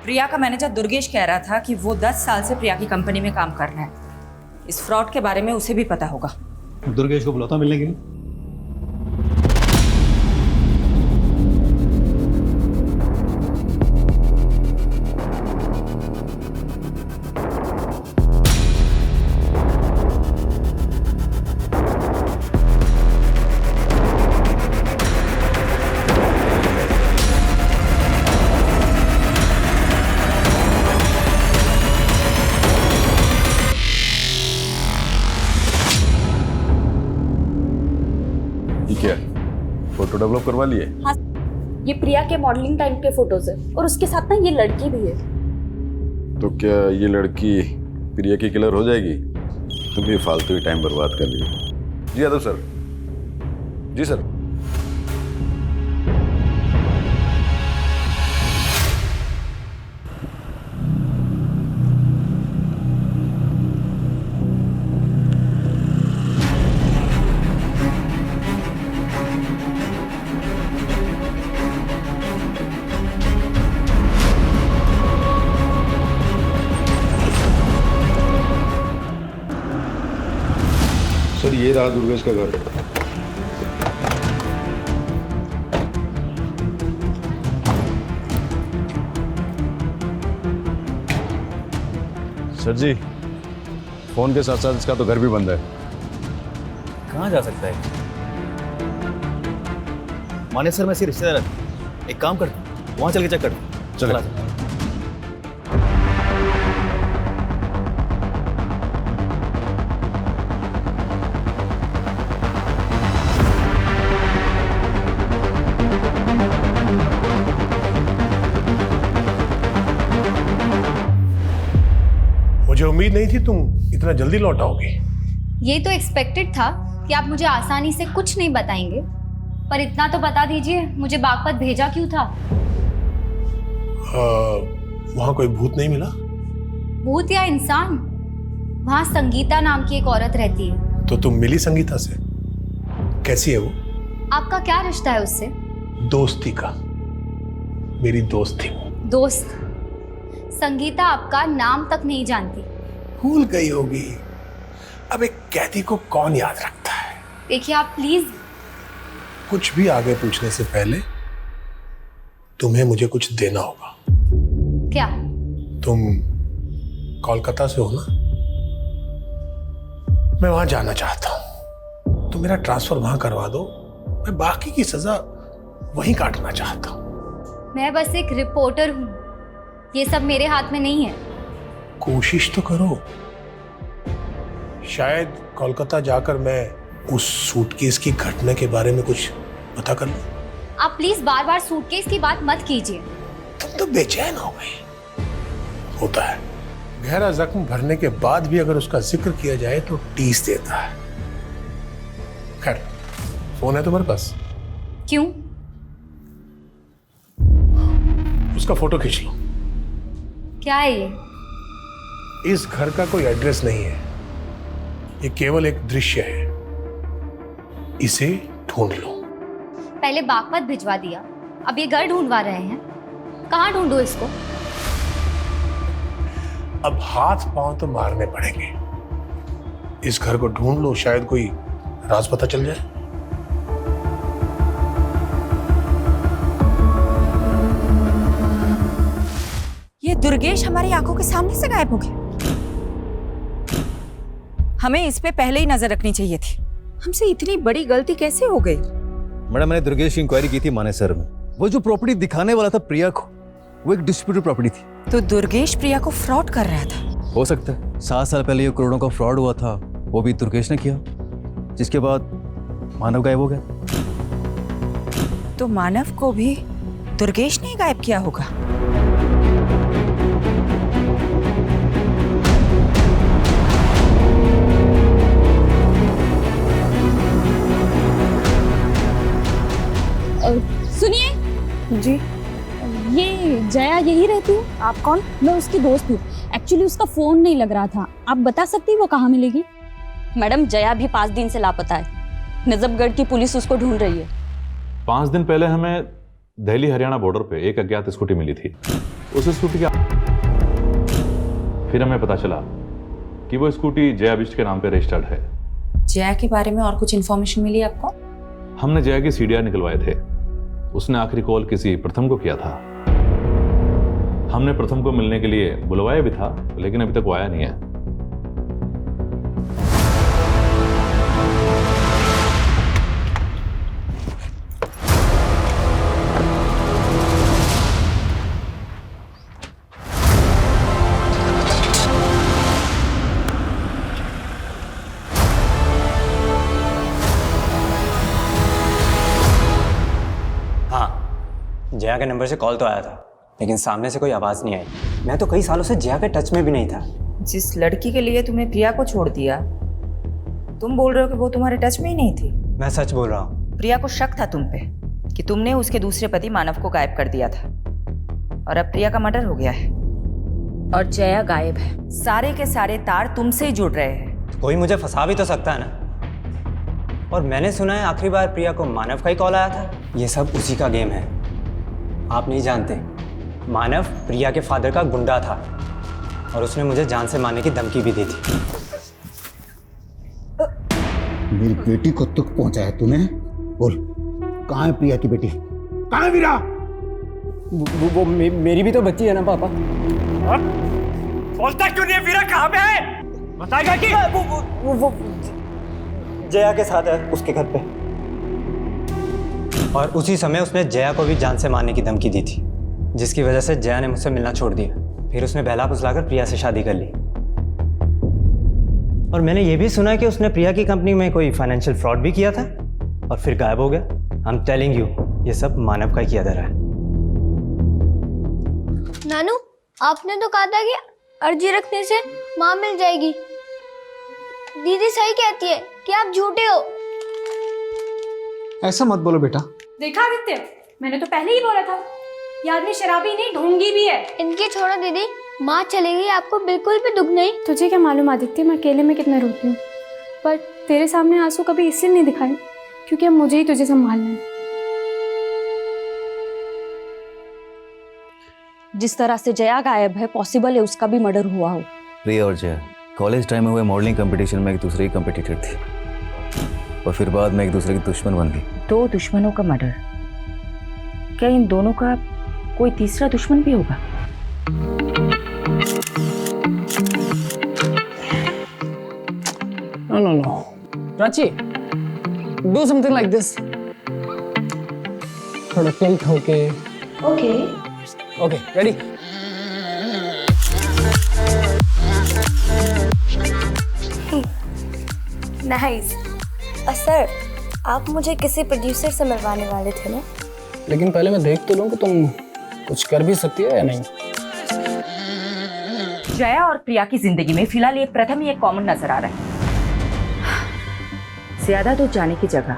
J: प्रिया का मैनेजर दुर्गेश कह रहा था कि वो 10 साल से प्रिया की कंपनी में काम कर रहा है। इस फ्रॉड के बारे में उसे भी पता होगा।
D: दुर्गेश को बुलाता मिलने के लिए।
K: क्या फोटो डेवलप करवा लिए?
E: हाँ, ये प्रिया के मॉडलिंग टाइम के फोटोज है और उसके साथ ना ये लड़की भी है।
K: तो क्या ये लड़की प्रिया की किलर हो जाएगी? तुम भी फालतू ही टाइम बर्बाद कर लिए। जी यादव सर। जी सर।
L: सर ये रहा दुर्गेश का घर।
K: सर जी, फोन के साथ साथ इसका तो घर भी बंद है।
G: कहाँ जा सकता है? माने सर, मैं इसके रिश्तेदार हूं। एक काम करता हूँ, वहाँ चल के चेक कर।
K: चला।
U: मुझे उम्मीद नहीं थी तुम इतना जल्दी लौट आओगी।
B: ये तो एक्सपेक्टेड था कि आप मुझे आसानी से कुछ नहीं बताएंगे, पर इतना तो बता दीजिए मुझे बागपत भेजा क्यों था?
U: वहां कोई भूत नहीं मिला?
B: भूत या इंसान? वहां संगीता नाम की एक औरत रहती है।
U: तो तुम मिली संगीता से? कैसी है वो?
B: आपका क्या रिश्ता है उससे?
U: दोस्ती का। मेरी दोस्त थी।
B: दोस्त? संगीता आपका नाम तक नहीं जानती।
U: भूल गई होगी। अब एक कैदी को कौन याद रखता है?
B: देखिए आप प्लीज।
U: कुछ भी आगे पूछने से पहले तुम्हें मुझे कुछ देना होगा।
B: क्या?
U: तुम कोलकाता से हो ना? मैं वहां जाना चाहता हूं, तो मेरा ट्रांसफर वहां करवा दो। मैं बाकी की सजा वहीं काटना चाहता हूं।
B: मैं बस एक रिपोर्टर हूं, ये सब मेरे हाथ में नहीं है।
U: कोशिश तो करो। शायद कोलकाता जाकर मैं उस सूटकेस की घटना के बारे में कुछ पता कर लूं।
B: आप प्लीज बार बार सूटकेस की बात मत कीजिए।
U: तुम तो बेचैन हो गई। होता है, गहरा जख्म भरने के बाद भी अगर उसका जिक्र किया जाए तो टीस देता है। खैर, फोन है तुम्हारे पास?
B: क्यों?
U: उसका फोटो खींच लो।
B: क्या है ये?
U: इस घर का कोई एड्रेस नहीं है, ये केवल एक दृश्य है। इसे ढूंढ लो।
B: पहले बागपत भिजवा दिया, अब ये घर ढूंढवा रहे हैं। कहाँ ढूंढूं इसको?
U: अब हाथ पांव तो मारने पड़ेंगे। इस घर को ढूंढ लो, शायद कोई राज पता चल जाए।
J: ये दुर्गेश हमारी आंखों के सामने से गायब हो गया। हमें इस पे पहले ही नजर रखनी चाहिए थी। हमसे इतनी बड़ी गलती कैसे हो गई?
K: मैडम, मैंने दुर्गेश की इंक्वायरी की थी मानेसर में। वो जो प्रॉपर्टी दिखाने वाला था प्रिया को, वो एक डिस्प्यूटेड प्रॉपर्टी थी।
J: तो दुर्गेश प्रिया को फ्रॉड कर रहा था?
K: हो सकता है 7 साल पहले ये करोड़ों का फ्रॉड हुआ था, वो भी दुर्गेश ने किया, जिसके बाद मानव गायब हो गया।
J: तो मानव को भी दुर्गेश ने गायब किया होगा।
E: सुनिए
J: जी,
E: ये जया यही रहती है?
J: आप कौन?
E: मैं उसकी दोस्त हूँ। एक्चुअली उसका फोन नहीं लग रहा था। आप बता सकती हैं वो कहाँ मिलेगी? मैडम, जया भी 5 दिन से लापता है। नजफगढ़ की पुलिस उसको ढूंढ रही है।
V: 5 दिन पहले हमें दिल्ली हरियाणा बॉर्डर पे एक अज्ञात स्कूटी मिली थी। उस स्कूटी का फिर हमें पता चला कि वो स्कूटी जया बिष्ट के नाम पे रजिस्टर्ड है।
J: जया के बारे में और कुछ इन्फॉर्मेशन मिली आपको?
V: हमने जया की सीडीआर निकलवाए थे। उसने आखिरी कॉल किसी प्रथम को किया था। हमने प्रथम को मिलने के लिए बुलवाया भी था, लेकिन अभी तक वो आया नहीं है।
O: जया के नंबर से कॉल तो आया था, लेकिन सामने से कोई आवाज़ नहीं आई। मैं तो कई सालों से जया के टच में भी नहीं था।
J: जिस लड़की के लिए तुमने प्रिया को छोड़ दिया, तुम बोल रहे हो कि वो तुम्हारे टच में ही नहीं थी?
O: मैं सच बोल रहा हूँ।
J: प्रिया को शक था तुम पे कि तुमने उसके दूसरे पति मानव को गायब कर दिया था, और अब प्रिया का मर्डर हो गया है और जया गायब है। सारे के सारे तार तुमसे ही जुड़ रहे हैं।
O: कोई मुझे फंसा भी तो सकता है ना। और मैंने सुना है आखिरी बार प्रिया को मानव का ही कॉल आया था। ये सब उसी का गेम है। आप नहीं जानते, मानव प्रिया के फादर का गुंडा था और उसने मुझे जान से मारने की धमकी भी दी थी।
C: मेरी बेटी को दुख पहुंचाया तूने। बोल, कहाँ है प्रिया की बेटी? कहाँ है वीरा?
S: वो मेरी भी तो बच्ची है ना पापा।
O: बोलता क्यों नहीं है? वीरा कहाँ पे है? बताएगा कि
S: वो जया के साथ है, उसके घर पे। और उसी समय उसने जया को भी जान से मारने की धमकी दी थी, जिसकी वजह से जया ने मुझसे मिलना छोड़ दिया। फिर उसने बहला फुसलाकर प्रिया से शादी कर ली। और मैंने ये भी सुना कि उसने प्रिया की कंपनी में कोई फाइनेंशियल फ्रॉड भी किया था और फिर गायब हो गया। आई एम टेलिंग यू, ये सब मानव का किया धरा है।
H: नानू, आपने तो कहा था कि अर्जी रखने से माँ मिल जाएगी। दीदी सही कहती है कि आप झूठे हो।
I: ऐसा मत बोलो बेटा।
F: देखा आदित्य, मैंने तो पहले ही बोला था, ये आदमी शराबी नहीं ढोंगी भी है।
H: इनकी छोड़ो दीदी, माँ चली गई, आपको बिल्कुल भी दुख नहीं।
F: तुझे क्या मालूम आदित्य, मैं अकेले में कितना रोती हूँ, पर तेरे सामने आंसू कभी इसलिए नहीं दिखाए क्योंकि अब मुझे ही तुझे संभालना है।
J: जिस तरह से जया गायब है, पॉसिबल है उसका भी मर्डर हुआ हो।
K: प्रिया और जया कॉलेज टाइम में हुए मॉडलिंग कंपटीशन में एक दूसरे की कंपटीटर थी और फिर बाद में एक दूसरे की दुश्मन बन गई।
J: 2 दुश्मनों का मर्डर, क्या इन दोनों का कोई तीसरा दुश्मन भी होगा?
S: No. Prachi, do something like this. थोड़ा टिल्ट होके। Okay, ready?
H: नाइस। सर, आप मुझे किसी प्रोड्यूसर से मिलवाने वाले थे ना?
S: लेकिन पहले मैं देख तो लूं कि तुम कुछ कर भी सकती हो या नहीं।
J: जया और प्रिया की जिंदगी में फिलहाल ये प्रथम ही एक कॉमन नजर आ रहा है। ज्यादा दूर जाने की जगह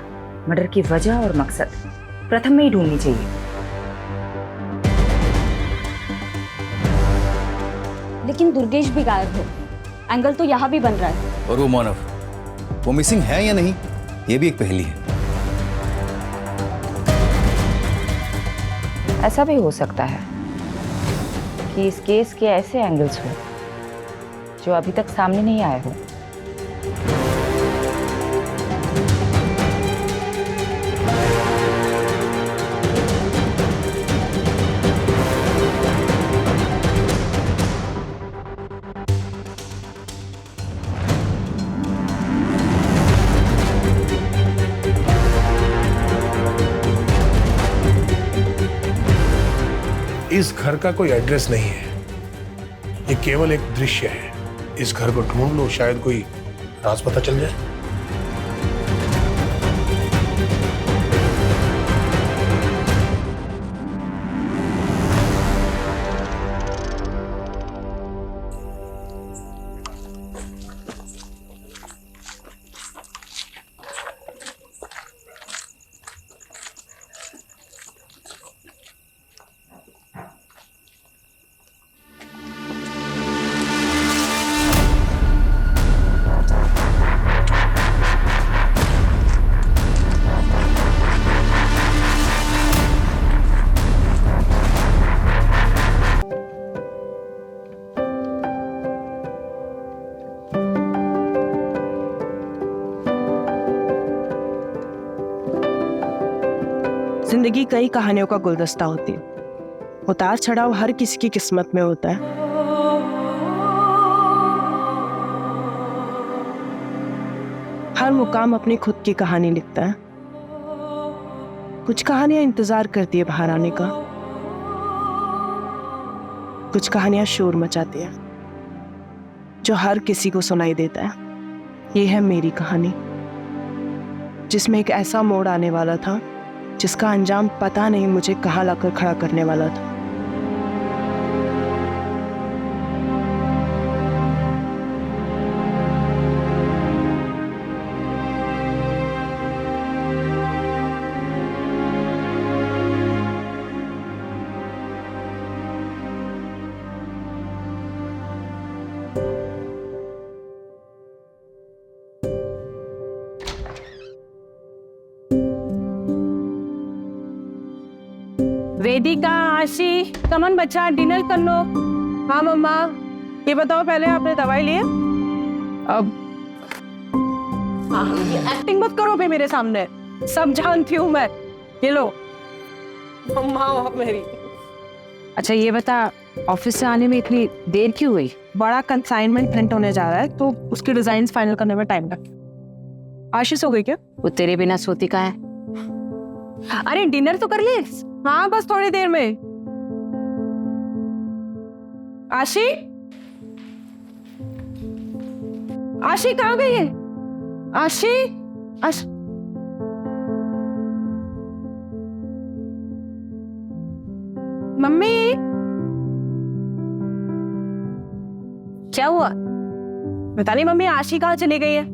J: मर्डर की वजह और मकसद प्रथम में ही ढूंढनी चाहिए। लेकिन दुर्गेश भी गायब है, एंगल तो यहाँ भी बन रहा है।
K: और वो मानव, वो मिसिंग है या नहीं, ये भी एक पहेली है।
J: ऐसा भी हो सकता है कि इस केस के ऐसे एंगल्स हो जो अभी तक सामने नहीं आए हो।
U: इस घर का कोई एड्रेस नहीं है, ये केवल एक दृश्य है। इस घर को ढूंढ लो, शायद कोई राज पता चल जाए।
L: जिंदगी कई कहानियों का गुलदस्ता होती है। उतार चढ़ाव हर किसी की किस्मत में होता है। हर मुकाम अपनी खुद की कहानी लिखता है। कुछ कहानियां इंतजार करती है बाहर आने का, कुछ कहानियां शोर मचाती है जो हर किसी को सुनाई देता है। ये है मेरी कहानी, जिसमें एक ऐसा मोड़ आने वाला था जिसका अंजाम पता नहीं मुझे कहाँ लाकर खड़ा करने वाला था।
W: वेदिका, आशी, कमन बच्चा डिनर कर लो। हाँ मम्मा, ये बताओ पहले आपने दवाई ली है? अब एक्टिंग मत करो बे मेरे सामने, सब जानती हूँ मैं। ये लो मम्मा हो मेरी।
M: अच्छा ये बता, ऑफिस से आने में इतनी देर क्यों हुई?
L: बड़ा कंसाइनमेंट प्रिंट होने जा रहा है तो उसके डिजाइन्स फाइनल करने में टाइम लगेगा। आशीष हो गई क्या?
M: वो तेरे बिना सोती का है।
W: अरे डिनर तो कर ले। हाँ बस थोड़ी देर में। आशी, आशी कहाँ गई है? आशी, मम्मी क्या हुआ? बता नहीं मम्मी, आशी कहाँ चली गई है?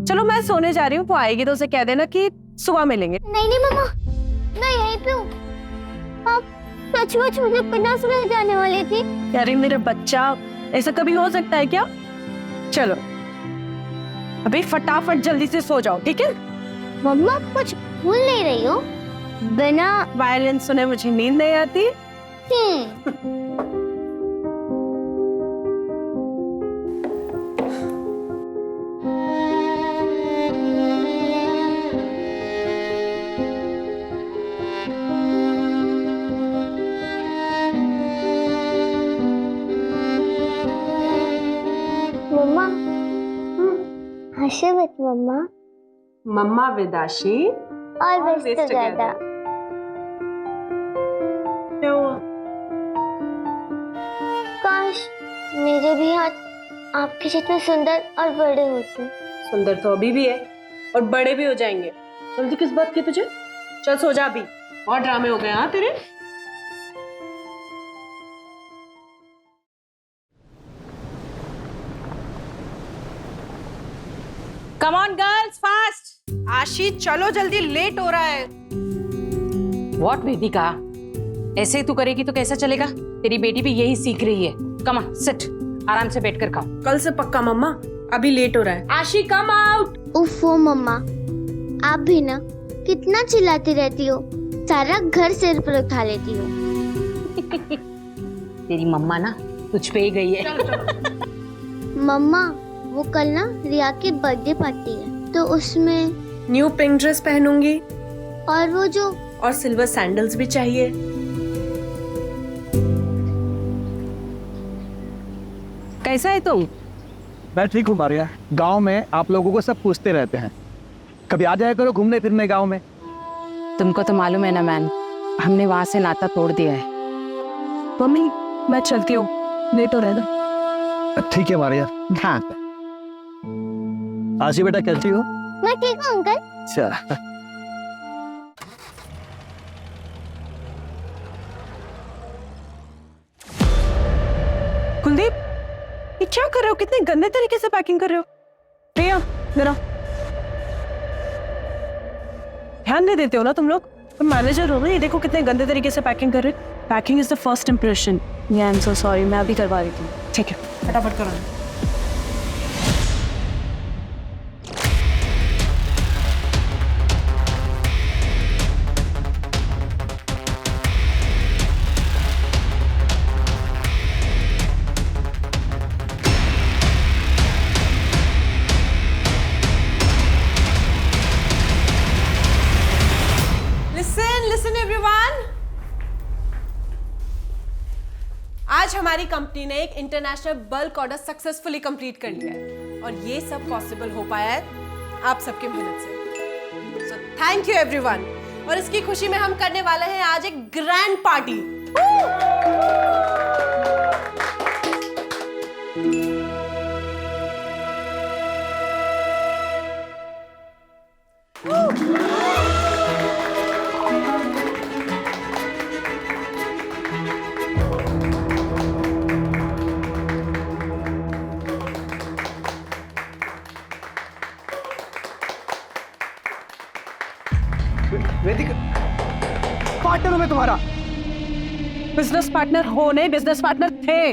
W: चलो मैं सोने जा रही हूँ, वो आएगी तो उसे कह देना कि सुबह मिलेंगे।
H: नहीं नहीं मम्मा, मैं यहीं पे हूँ। आप सचमुच मुझे बिना सुने जाने वाली थी?
W: अरे मेरा बच्चा, ऐसा कभी हो सकता है क्या? चलो अभी फटाफट जल्दी से सो जाओ, ठीक है?
H: मम्मा कुछ भूल नहीं रही हो? बिना
W: वायलिन सुने मुझे नींद नहीं आती।
H: मम्मा हंसे मत मम्मा।
W: मम्मा विदाशी
H: और बेस्ट टुगेदर।
W: क्या हुआ?
H: काश मेरे भी हाथ आपके जितने सुंदर और बड़े होते।
W: सुंदर तो अभी भी है और बड़े भी हो जाएंगे। जल्दी किस बात की तुझे? चल सो जा अभी, और ड्रामे हो गए हाँ तेरे। Come on girls, fast.
L: आशी चलो जल्दी, लेट हो रहा है।
M: व्हाट वेदिका, ऐसे ही तू करेगी तो कैसा चलेगा? तेरी बेटी भी यही सीख रही है। कम ऑन सिट, आराम से बैठकर खाओ।
W: कल से पक्का मम्मा, अभी लेट हो रहा है। आशी कम आउट।
H: उफ़ो मम्मा, आप भी ना कितना चिल्लाती रहती हो, सारा घर सिर पर उठा लेती हो।
M: तेरी मम्मा ना तुझ पे ही गई है।
H: मम्मा वो कल ना रिया की बर्थडे पार्टी है तो उसमें
W: न्यू पिंक ड्रेस पहनूंगी
H: और वो जो
W: और सिल्वर सैंडल्स भी चाहिए। कैसा है तुम?
N: मैं ठीक हूँ मारिया। गांव में आप लोगों को सब पूछते रहते हैं, कभी आ जाया करो घूमने फिरने गांव में।
M: तुमको तो मालूम है ना मैन, हमने वहां से नाता तोड़ दिया है।
W: मम्मी मैं चलती हूँ, लेट हो रहा है ना।
N: ठीक है मारिया। हाँ आशी बेटा कैसी हो?
H: मैं ठीक हूँ अंकल।
N: अच्छा
W: कुलदीप, ये क्या कर रहे हो? कितने गंदे तरीके से पैकिंग कर रहे हो। प्रिया जरा ध्यान नहीं देते हो ना तुम लोग? तुम मैनेजर हो ना, ये देखो कितने गंदे तरीके से पैकिंग कर रहे हो। Packing is the first impression. I am so sorry, मैं अभी करवा रही थी। ठीक है फटाफट करो।
P: Listen everyone, आज हमारी कंपनी ने एक international bulk order successfully complete कर लिया है और ये सब पॉसिबल हो पाया है आप सबकी मेहनत से। So thank you everyone. और इसकी खुशी में हम करने वाले हैं आज एक ग्रैंड पार्टी।
W: वेदिका, पार्टनर हूं मैं तुम्हारा। बिजनेस पार्टनर हो नहीं, बिजनेस पार्टनर थे।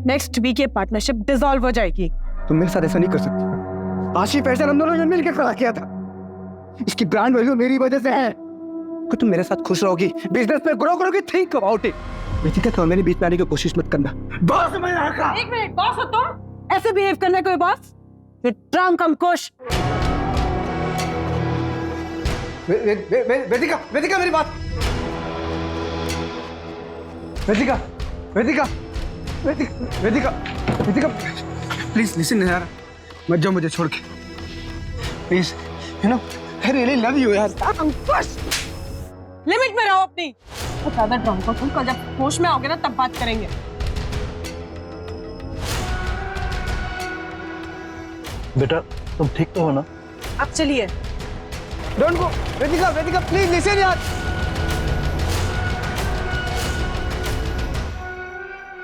W: नेक्स्ट वीक ये पार्टनरशिप डिसॉल्व हो जाएगी।
N: तुम मेरे साथ ऐसा नहीं कर सकती। आशी फैशन हम दोनों ने मिलकर खड़ा किया था, इसकी ब्रांड वैल्यू मेरी वजह से है। कि तुम मेरे साथ खुश रहोगी, बिजनेस में ग्रो करोगी, थिंक अबाउट इट। वेदिका तुम मेरे बीच में आने की कोशिश मत करना। बॉस मैं
W: एक मिनट, बॉस हो तुम? ऐसे बिहेव करना कोई बॉस? ये ड्रंक अंकुश।
N: वेदिका वेदिका मेरी बात, वेदिका वेदिका वेदिका वेदिका प्लीज लिसन यार, मत जाओ मुझे छोड़ के please, you know I really love you यार।
W: लिमिट में रहो अपनी। ज्यादा ड्रंक हो तुम, कल जब होश में आओगे ना तब बात करेंगे।
U: बेटा तुम ठीक तो हो ना?
W: अब चलिए।
N: Don't go Vedika, Vedika please listen यार।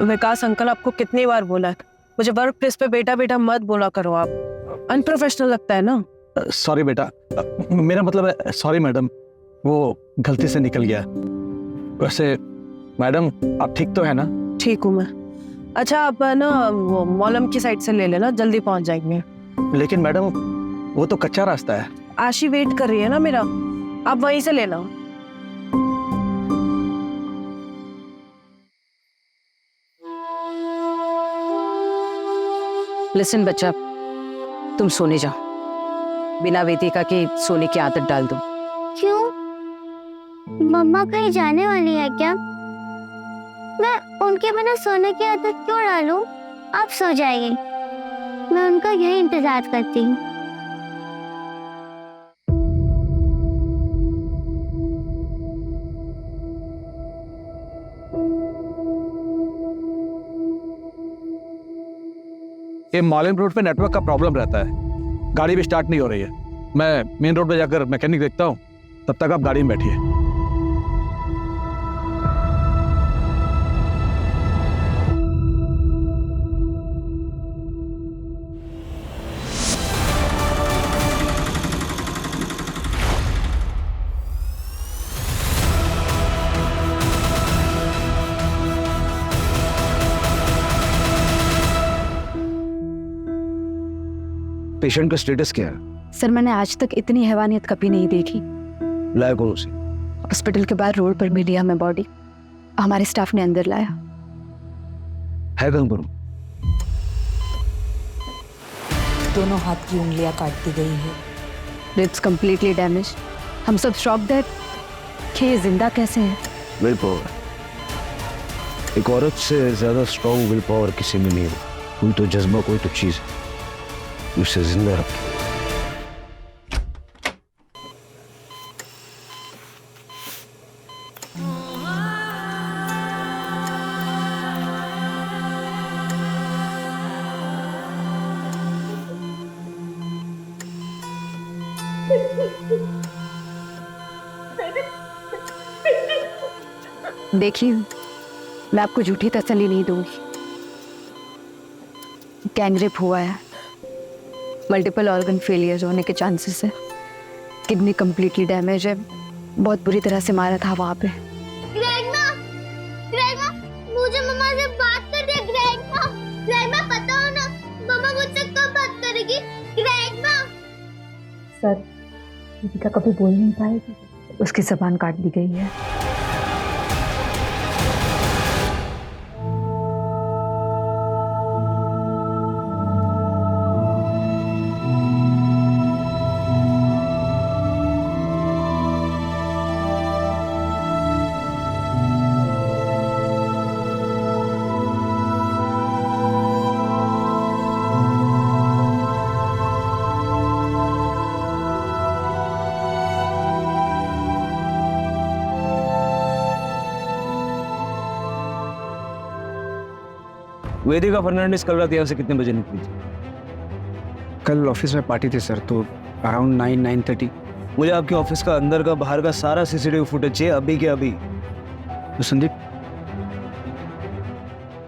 W: विकास अंकल आपको कितनी बार बोला है मुझे वर्क प्लेस पे बेटा बेटा मत बोला करो, आप अनप्रोफेशनल लगता है ना।
N: सॉरी बेटा, मेरा मतलब है सॉरी मैडम, वो गलती से निकल गया। वैसे मैडम आप ठीक तो है ना?
W: ठीक हूँ मैं। अच्छा आप ना वो मॉलम की साइड से ले लेना, जल्दी पहुंच जाएंगे।
N: लेकिन मैडम वो तो कच्चा रास्ता है।
W: आशी वेट कर रही है ना मेरा, आप वहीं से लेना।
M: लिसन बच्चा, तुम सोने जाओ, बिना वेदिका के सोने की आदत डाल दो।
H: क्यों? मम्मा कहीं जाने वाली है क्या? मैं उनके बिना सोने की आदत क्यों डालूं? आप सो जाइए, मैं उनका यही इंतजार करती हूँ।
N: ये मॉलिन रोड पे नेटवर्क का प्रॉब्लम रहता है, गाड़ी भी स्टार्ट नहीं हो रही है। मैं मेन रोड पे जाकर मैकेनिक देखता हूँ, तब तक आप गाड़ी में बैठिए। पेशेंट का स्टेटस क्या है?
A: सर मैंने आज तक इतनी हैवानियत कभी नहीं देखी।
N: लाया कौन उसे?
A: हॉस्पिटल के बाहर रोड पर मिली हमें बॉडी, हमारे स्टाफ ने अंदर लाया।
N: है कंफर्म?
J: दोनों हाथ की उंगलियां काट दी गई है।
A: Lips completely damage. हम सब शॉक्ड है कि ये जिंदा कैसे है।
N: विल पावर, एक औरत से ज्यादा स्ट्रॉन्ग विल पावर किसी में नहीं है। कोई तो जज्बा, कोई तो चीज उसे जिंदा रखे।
A: देखिए मैं आपको झूठी तसल्ली नहीं दूंगी। गैंगरेप हुआ है, मल्टीपल ऑर्गन फेलियर होने के चांसेस है, किडनी कंप्लीटली डैमेज है, बहुत बुरी तरह से मारा था वहाँ पे।
H: ग्रैंडमा, ग्रैंडमा, मुझे मम्मा से बात कर दे। ग्रैंडमा, ग्रैंडमा पता हो ना मम्मा मुझसे कब बात करेगी? ग्रैंडमा।
A: सर दीपिका कभी बोल नहीं पाएगी, उसकी जबान काट दी गई है।
N: वेदिका फर्नांडिस कल रात यहाँ से कितने बजे निकली थी?
Q: कल ऑफिस में पार्टी थी सर, तो अराउंड 9-9:30।
N: मुझे आपके ऑफिस का अंदर का बाहर का सारा सीसीटीवी फुटेज चाहिए, अभी के अभी।
Q: तो संदीप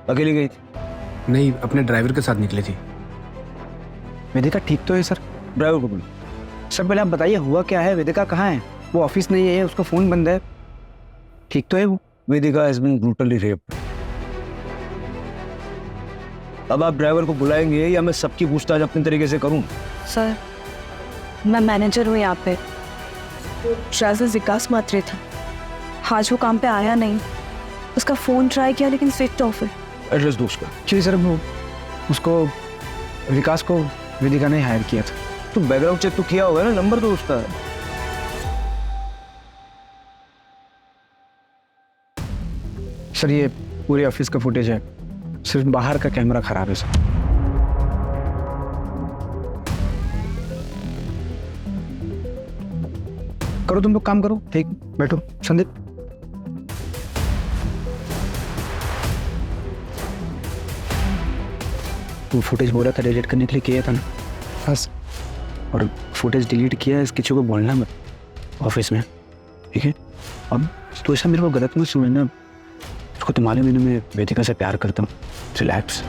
N: अकेली गई थी?
Q: नहीं, अपने ड्राइवर के साथ निकली थी। वेदिका ठीक तो है सर?
N: ड्राइवर को बोलो।
Q: सर पहले आप बताइए हुआ क्या है, वेदिका कहाँ है? वो ऑफिस नहीं है, उसका फोन बंद है, ठीक तो है वो?
N: वेदिका हैज बीन ब्रूटली रेप्ड। अब आप ड्राइवर को बुलाएंगे या मैं सबकी पूछताछ अपने तरीके से करूं?
W: सर मैं मैनेजर हूँ यहाँ पे, ड्राइवर विकास मात्रे था, आज वो काम पे आया नहीं, उसका फोन ट्राई किया लेकिन स्विच ऑफ है।
N: एड्रेस दो उसका।
Q: एक्चुअली सर वो उसको विकास को वेदिका ने हायर किया था।
N: तो बैकग्राउंड चेक तो किया होगा ना, नंबर दो उसका।
Q: सर ये पूरे ऑफिस का फुटेज है, सिर्फ बाहर का कैमरा खराब है सर। करो तुम लोग काम करो, ठीक बैठो। संदीप वो फुटेज बोल रहा था डिलीट करने के लिए, किया था ना? बस। और फुटेज डिलीट किया है, किसी को बोलना मत ऑफिस में, ठीक है? अब तो ऐसा मेरे को गलत मत समझना, उसको तुम्हारे महीने में वेदिका से प्यार करता हूँ। रिलैक्स।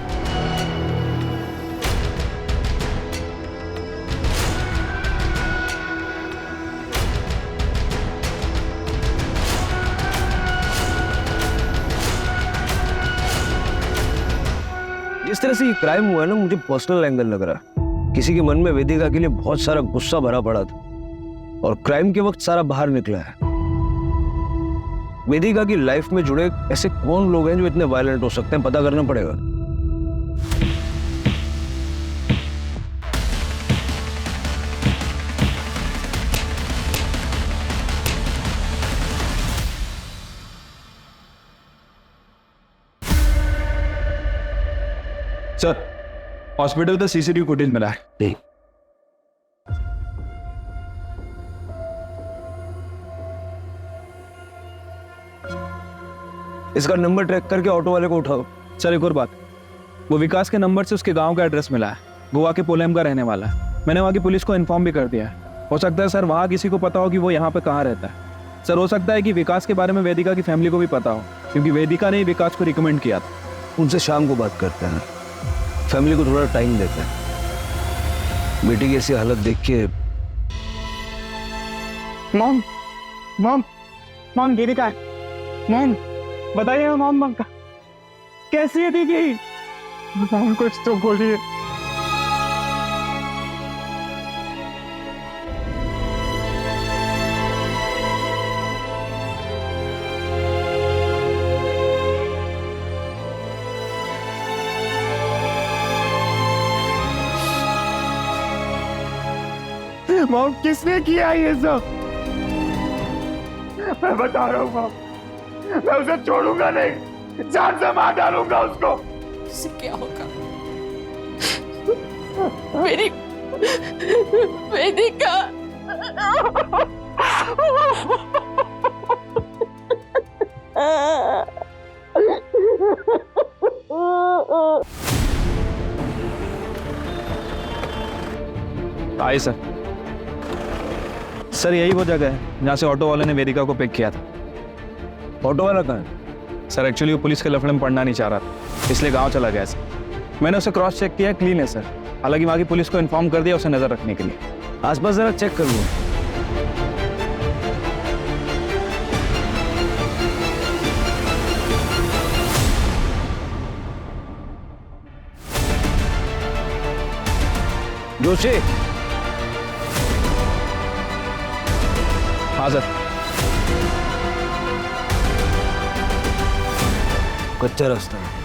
D: जिस तरह से ये क्राइम हुआ है ना, मुझे पर्सनल एंगल लग रहा है। किसी के मन में वेदिका के लिए बहुत सारा गुस्सा भरा पड़ा था और क्राइम के वक्त सारा बाहर निकला है। वेदिका की लाइफ में जुड़े ऐसे कौन लोग हैं जो इतने वायलेंट हो सकते हैं, पता करना पड़ेगा।
Q: सर हॉस्पिटल का सीसीटीवी फुटेज मिला है।
D: इसका नंबर ट्रैक करके ऑटो वाले को उठाओ।
Q: सर एक और बात, वो विकास के नंबर से उसके गांव का एड्रेस मिला है, गोवा के पोलेम का रहने वाला है। मैंने वहाँ की पुलिस को इन्फॉर्म भी कर दिया है। हो सकता है सर वहाँ किसी को पता हो कि वो यहाँ पे कहाँ रहता है। सर हो सकता है कि विकास के बारे में वेदिका की फैमिली को भी पता हो, क्योंकि वेदिका ने ही विकास को रिकमेंड किया था।
D: उनसे शाम को बात करते हैं, फैमिली को थोड़ा टाइम देते हैं। बेटी की ऐसी हालत देख के।
N: मॉम मॉम मॉम दीदी का है। मॉम बताइए मॉम का कैसी है दीदी? मॉम कुछ तो बोलिए। मॉम किसने किया ये सब? मैं बता रहा हूँ मॉम, मैं उसे छोड़ूंगा नहीं, जान से मार डालूंगा उसको।
M: इससे क्या होगा? मेरी वेदिका।
Q: आइए सर। सर यही वो जगह है जहाँ से ऑटो वाले ने वेदिका को पिक किया था।
D: ऑटो वाला कहाँ है?
Q: सर एक्चुअली वो पुलिस के लफड़े में पढ़ना नहीं चाह रहा था, इसलिए गांव चला गया सर। मैंने उसे क्रॉस चेक किया, क्लीन है सर। हालांकि वहाँ की पुलिस को इन्फॉर्म कर दिया उसे नजर रखने के लिए।
D: आसपास जरा चेक कर लो। जोशी।
Q: हाँ सर।
D: कच्चा रास्ता है।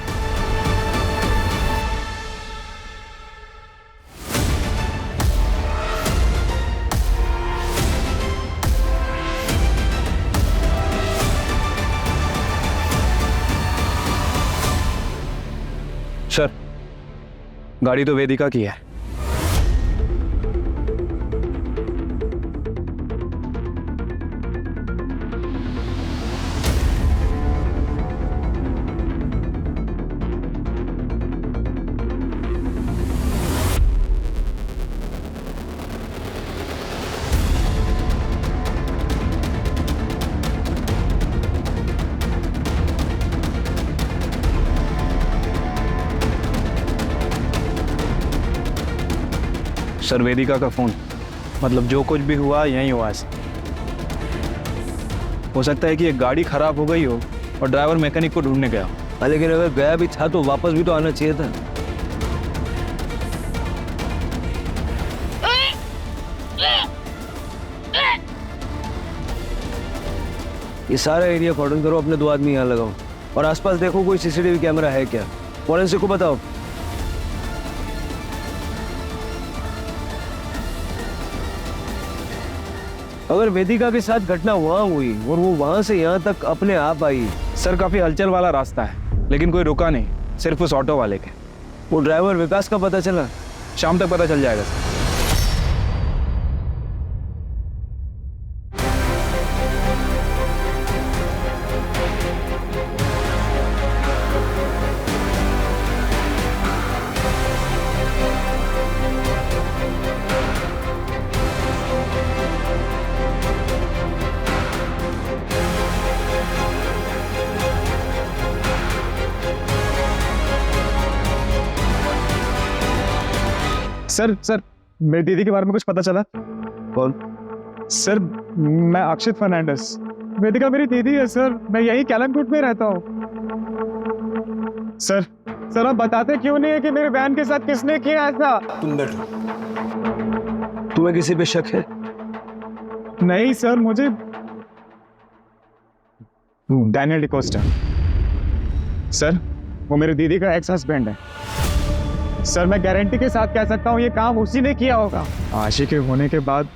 Q: सर गाड़ी तो वेदिका की है। सर वेदिका का फोन, मतलब जो कुछ भी हुआ यहीं हुआ है। हो सकता है कि एक गाड़ी खराब हो गई हो और ड्राइवर मैकेनिक को ढूंढने गया हो।
D: लेकिन अगर गया भी था तो वापस भी तो आना चाहिए था। ये सारा एरिया कॉर्डन करो, अपने 2 आदमी यहाँ लगाओ और आसपास देखो कोई सीसीटीवी कैमरा है क्या। फॉरेंसिक को बताओ। अगर वेदिका के साथ घटना वहां हुई और वो वहां से यहाँ तक अपने आप आई।
Q: सर काफी हलचल वाला रास्ता है, लेकिन कोई रुका नहीं, सिर्फ उस ऑटो वाले के।
D: वो ड्राइवर विकास का पता चला?
Q: शाम तक पता चल जाएगा सर। सर मेरी दीदी के बारे में कुछ पता चला?
D: कौन?
Q: सर मैं अक्षित फर्नांडिस। वेदिका मेरी दीदी है सर, मैं यही कैलमकोट में रहता हूँ। सर आप बताते क्यों नहीं है कि मेरे बहन के साथ किसने किया ऐसा?
D: तुम बैठो। तुम्हें किसी पे शक है?
Q: नहीं सर, मुझे डैनियल डिकोस्टा। सर वो मेरी दीदी का एक्स हस्बैंड है। सर मैं गारंटी के साथ कह सकता हूँ ये काम उसी ने किया होगा। आशिक होने के बाद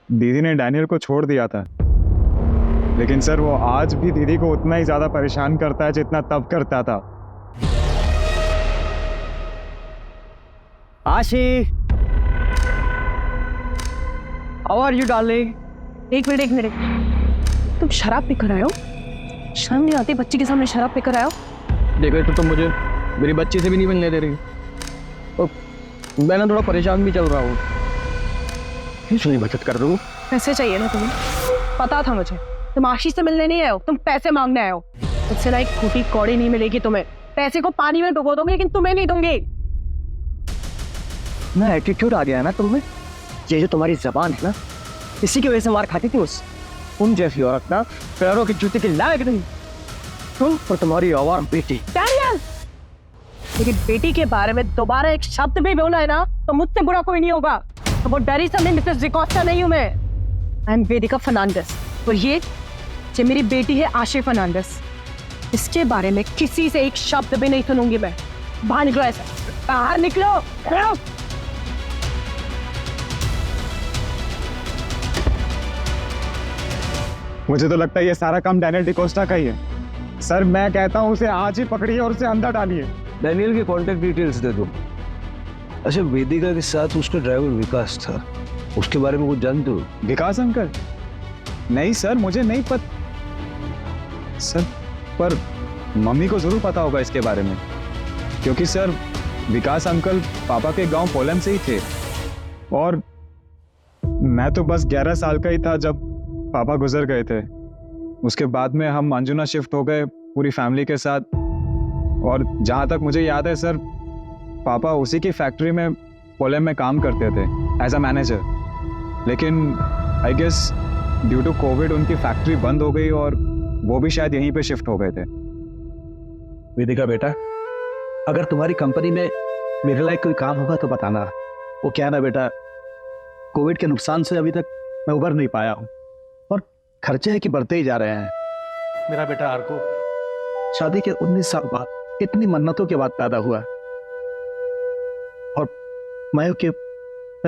Q: दीदी ने डैनियल को छोड़ दिया था, लेकिन सर वो आज भी दीदी को उतना ही ज्यादा परेशान करता है जितना तब करता था।
N: आशी, हाउ आर यू डार्लिंग?
W: एक मिनट, तुम शराब पीकर आए हो? शर्म नहीं आती बच्ची के सामने शराब पीकर आए हो?
N: देखो तो तुम मुझे मेरी बच्ची से भी नहीं मिलने दे रही, और मैं ना थोड़ा परेशान भी चल रहा हूँ। नहीं बचत कर रहा हूँ।
W: पैसे चाहिए ना तुम्हें? पता था मुझे, तुम आशीष से मिलने नहीं आए हो, तुम पैसे मांगने आए हो। तुझसे ना एक फूटी कौड़ी नहीं मिलेगी तुम्हें। पैसे को पानी में डुबो दोगे, लेकिन तुम्हें नहीं दूंगी।
N: ना एटीट्यूड आ गया है ना तुम्हें। ये जो तुम्हारी जबान है ना, इसी की वजह से मार खाती थी उन जैसी औरत ना पैरों की जूते के लायक नहीं। तुम और तुम्हारी आवार बेटी।
W: डैनियल, लेकिन बेटी के बारे में दोबारा एक शब्द भी बोला है ना तो मुझसे बुरा कोई नहीं होगा। तो वो डरी समझे मिसेस डिकोस्टा नहीं हूं मैं। आई एम वेदिका फर्नांडिस, और ये मेरी बेटी है आशी फर्नांडिस। इसके बारे में किसी से एक शब्द भी नहीं सुनूंगी मैं। बाहर निकलो, ऐसा बाहर निकलो।
Q: मुझे तो लगता है ये सारा काम डैनियल डिकोस्टा का ही है। सर मैं कहता हूँ उसे आज ही पकड़िए और उसे अंदर डालिए।
D: डैनियल की कॉन्टेक्ट डिटेल्स दे दो। अच्छा, वेदिका के साथ उसका ड्राइवर विकास था, उसके बारे में कुछ जानते हो?
Q: विकास अंकल? नहीं सर, मुझे नहीं पता सर, पर मम्मी को जरूर पता होगा इसके बारे में, क्योंकि सर विकास अंकल पापा के गांव पोलम से ही थे, और मैं तो बस 11 साल का ही था जब पापा गुजर गए थे। उसके बाद में हम अंजुना शिफ्ट हो गए पूरी फैमिली के साथ, और जहाँ तक मुझे याद है सर, पापा उसी की फैक्ट्री में पोलम में काम करते थे एज अ मैनेजर। लेकिन I guess due to Covid उनकी फैक्ट्री बंद हो गई और वो भी शायद यहीं पे शिफ्ट हो गए थे।
N: वेदिका बेटा, अगर तुम्हारी कंपनी में मेरे लायक कोई काम होगा तो बताना। वो क्या ना बेटा, कोविड के नुकसान से अभी तक मैं उबर नहीं पाया हूँ, और खर्चे हैं कि बढ़ते ही जा रहे हैं। मेरा बेटा आर्को शादी के 19 साल बाद इतनी मन्नतों के बाद पैदा हुआ, और मैं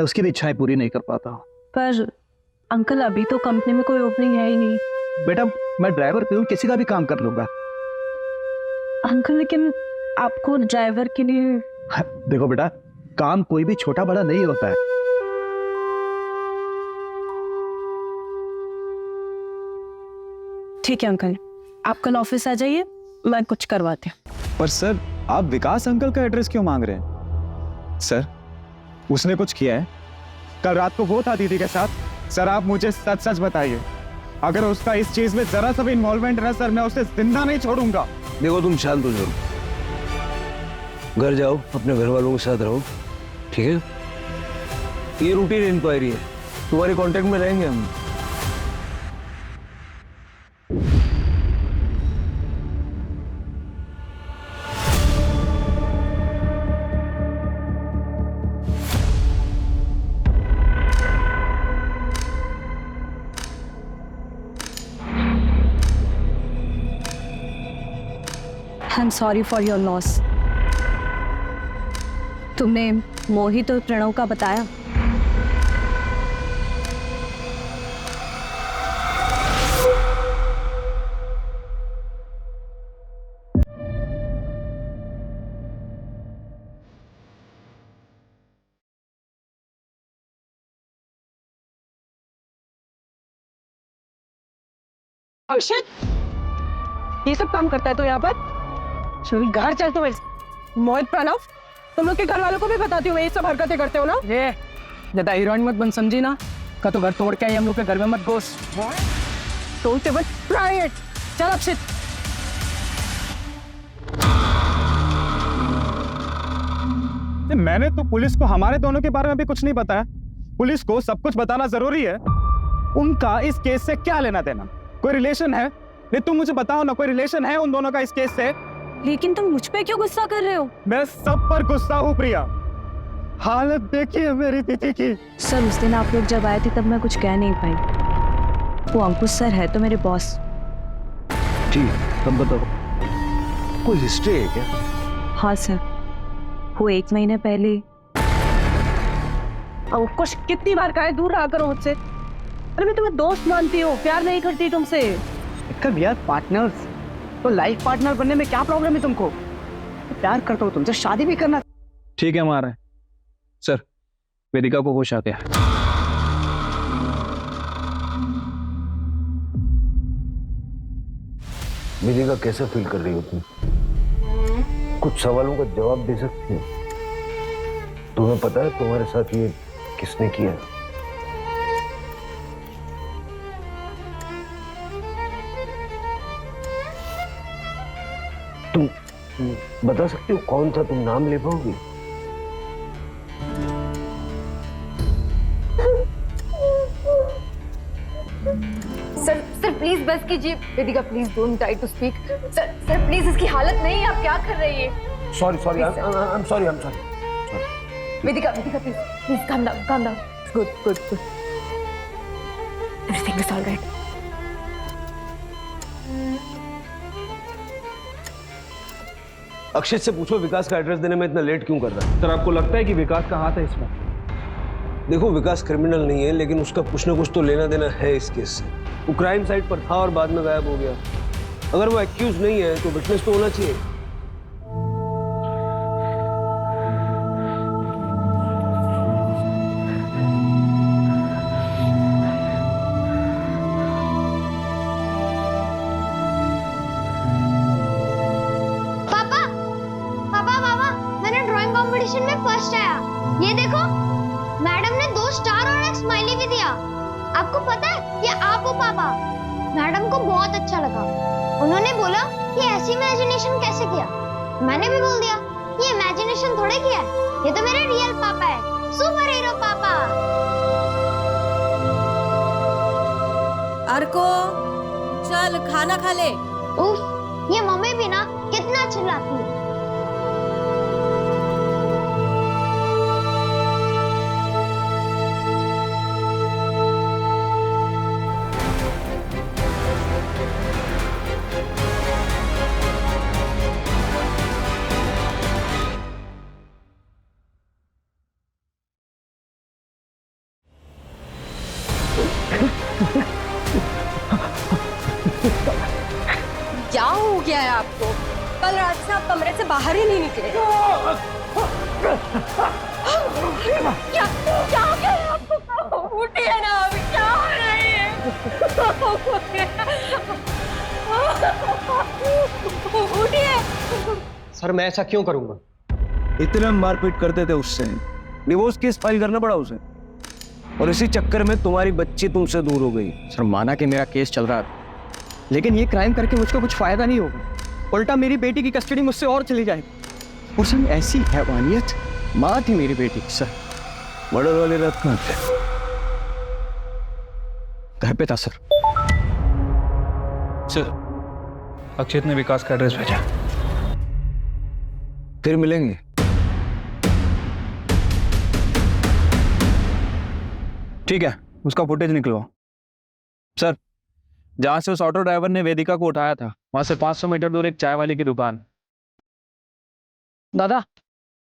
N: उसकी भी इच्छाएं पूरी नहीं कर पाता हूँ।
W: पर अंकल अभी तो कंपनी में कोई ओपनिंग है ही नहीं।
N: बेटा मैं ड्राइवर पे हूँ, किसी का भी काम कर लूंगा।
W: अंकल लेकिन आपको ड्राइवर के लिए।
N: देखो बेटा, काम कोई भी छोटा बड़ा नहीं होता है।
W: ठीक है अंकल, आप कल ऑफिस आ जाइए, मैं कुछ करवाती हूँ।
Q: पर सर आप विकास अंकल का एड्रेस क्यों मांग रहे हैं? सर उसने कुछ किया है? कल रात को वो था दीदी के साथ। सर आप मुझे सच सच बताइए, अगर उसका इस चीज में जरा सा भी इन्वॉल्वमेंट है सर, मैं उसे जिंदा नहीं छोड़ूंगा।
D: देखो तुम शांत हो जाओ, घर जाओ, अपने घर वालों के साथ रहो, ठीक है? ये रूटीन इंक्वायरी है, तुम्हारे कांटेक्ट में रहेंगे हम।
A: आई am sorry for your loss. तुमने मोहित और प्रणव का बताया?
W: अक्षत, ये सब काम करता है तो यहाँ पर? चल घर चल। तो मोहित, प्रणव, तुम लोग के घर वालों को भी बताती हूँ ये सब हरकतें करते हो ना? ये ज्यादा हीरोइन मत बन, समझी ना? का तो घर तोड़ के आई, हम लोग के घर में मत घुस। तोड़ते बस ट्राई इट। चल अक्षित।
Q: मैंने तो पुलिस को हमारे दोनों के बारे में भी कुछ नहीं बताया। पुलिस को सब कुछ बताना जरूरी है? उनका इस केस से क्या लेना देना? कोई रिलेशन है? नहीं, तुम मुझे बताओ ना, कोई रिलेशन है उन दोनों का इस केस से?
W: लेकिन तुम मुझ पे क्यों गुस्सा कर रहे हो?
Q: मैं सब पर गुस्सा हूँ प्रिया। हालत देखिए मेरी दीदी की।
A: सर, उस दिन आप लोग जब आए थे तब मैं कुछ कह नहीं पाई। वो अंकुश सर है तो मेरे बॉस।
D: ठीक, तब बताओ, कोई हिस्ट्री है क्या?
A: हाँ सर, वो 1 महीने पहले।
W: अंकुश, कितनी बार कहा है दूर रहा करो मुझसे। अरे मैं तुम्हें दोस्त मानती हूँ, प्यार नहीं करती तुमसे।
N: कब यार पार्टनर्स, तो लाइफ पार्टनर बनने में क्या प्रॉब्लम है तुमको? प्यार करता हूँ तुमसे, शादी भी करना।
Q: ठीक है, हमारा सर, वेदिका को होश आ गया।
D: वेदिका कैसा फील कर रही हो तुम? कुछ सवालों का जवाब दे सकती हो? तुम्हें पता है तुम्हारे साथ ये किसने किया? तुम बता सकते हो कौन सा? तुम नाम ले पाओगे?
A: सर प्लीज बस कीजिए। Vedika please don't try to speak. Sir please, इसकी हालत नहीं है, आप क्या कर रही है?
D: Sorry, I am sorry.
A: Vedika please calm down. Good. Everything is all right.
D: Akshit से पूछो विकास का एड्रेस देने में इतना लेट क्यों कर रहा है?
Q: सर, आपको लगता है कि विकास का हाथ है इसमें?
D: देखो, विकास क्रिमिनल नहीं है, लेकिन उसका कुछ ना कुछ तो लेना देना है इस केस से। वो क्राइम साइट पर था और बाद में गायब हो गया। अगर वो एक्यूज नहीं है तो विटनेस तो होना चाहिए।
H: पापा, मैंने ड्राइंग कंपटीशन में फर्स्ट आया। ये देखो, मैडम ने 2 स्टार और एक स्माइली भी दिया। आपको पता है ये आप हो पापा? मैडम को बहुत अच्छा लगा। उन्होंने बोला कि ऐसी इमेजिनेशन कैसे किया? मैंने भी बोल दिया ये इमेजिनेशन थोड़े किया है, ये तो मेरे रियल पापा है, सुपर हीरो पापा।
P: अर्को, चल खाना खा ले।
H: उफ, ये मम्मी भी ना कितना चिल्लाती है।
E: क्या हो गया है आपको? कल रात से आप कमरे से बाहर ही नहीं निकले। क्या हो गया है आपको? उठिए ना, अभी क्या हो रही है? उठिए।
I: सर, मैं ऐसा क्यों करूंगा?
D: इतना मारपीट करते थे उससे, डिवोर्स केस फाइल करना पड़ा उसे, और इसी चक्कर में तुम्हारी बच्ची तुमसे दूर हो गई।
I: सर, माना कि मेरा केस चल रहा था, लेकिन ये क्राइम करके मुझको कुछ फायदा नहीं होगा। उल्टा मेरी बेटी की कस्टडी मुझसे और चली जाएगी। और सर, ऐसी हैवानियत माँ थी मेरी बेटी की। सर,
D: मर्डर वाली रात कहाँ थे?
I: घर पे था सर।
Q: अक्षित ने विकास का एड्रेस भेजा।
D: फिर मिलेंगे।
Q: ठीक है, उसका फुटेज निकलवाओ। सर, जहां से उस ऑटो ड्राइवर ने वेदिका को उठाया था वहां से 500 मीटर दूर एक चाय वाली की दुकान।
W: दादा,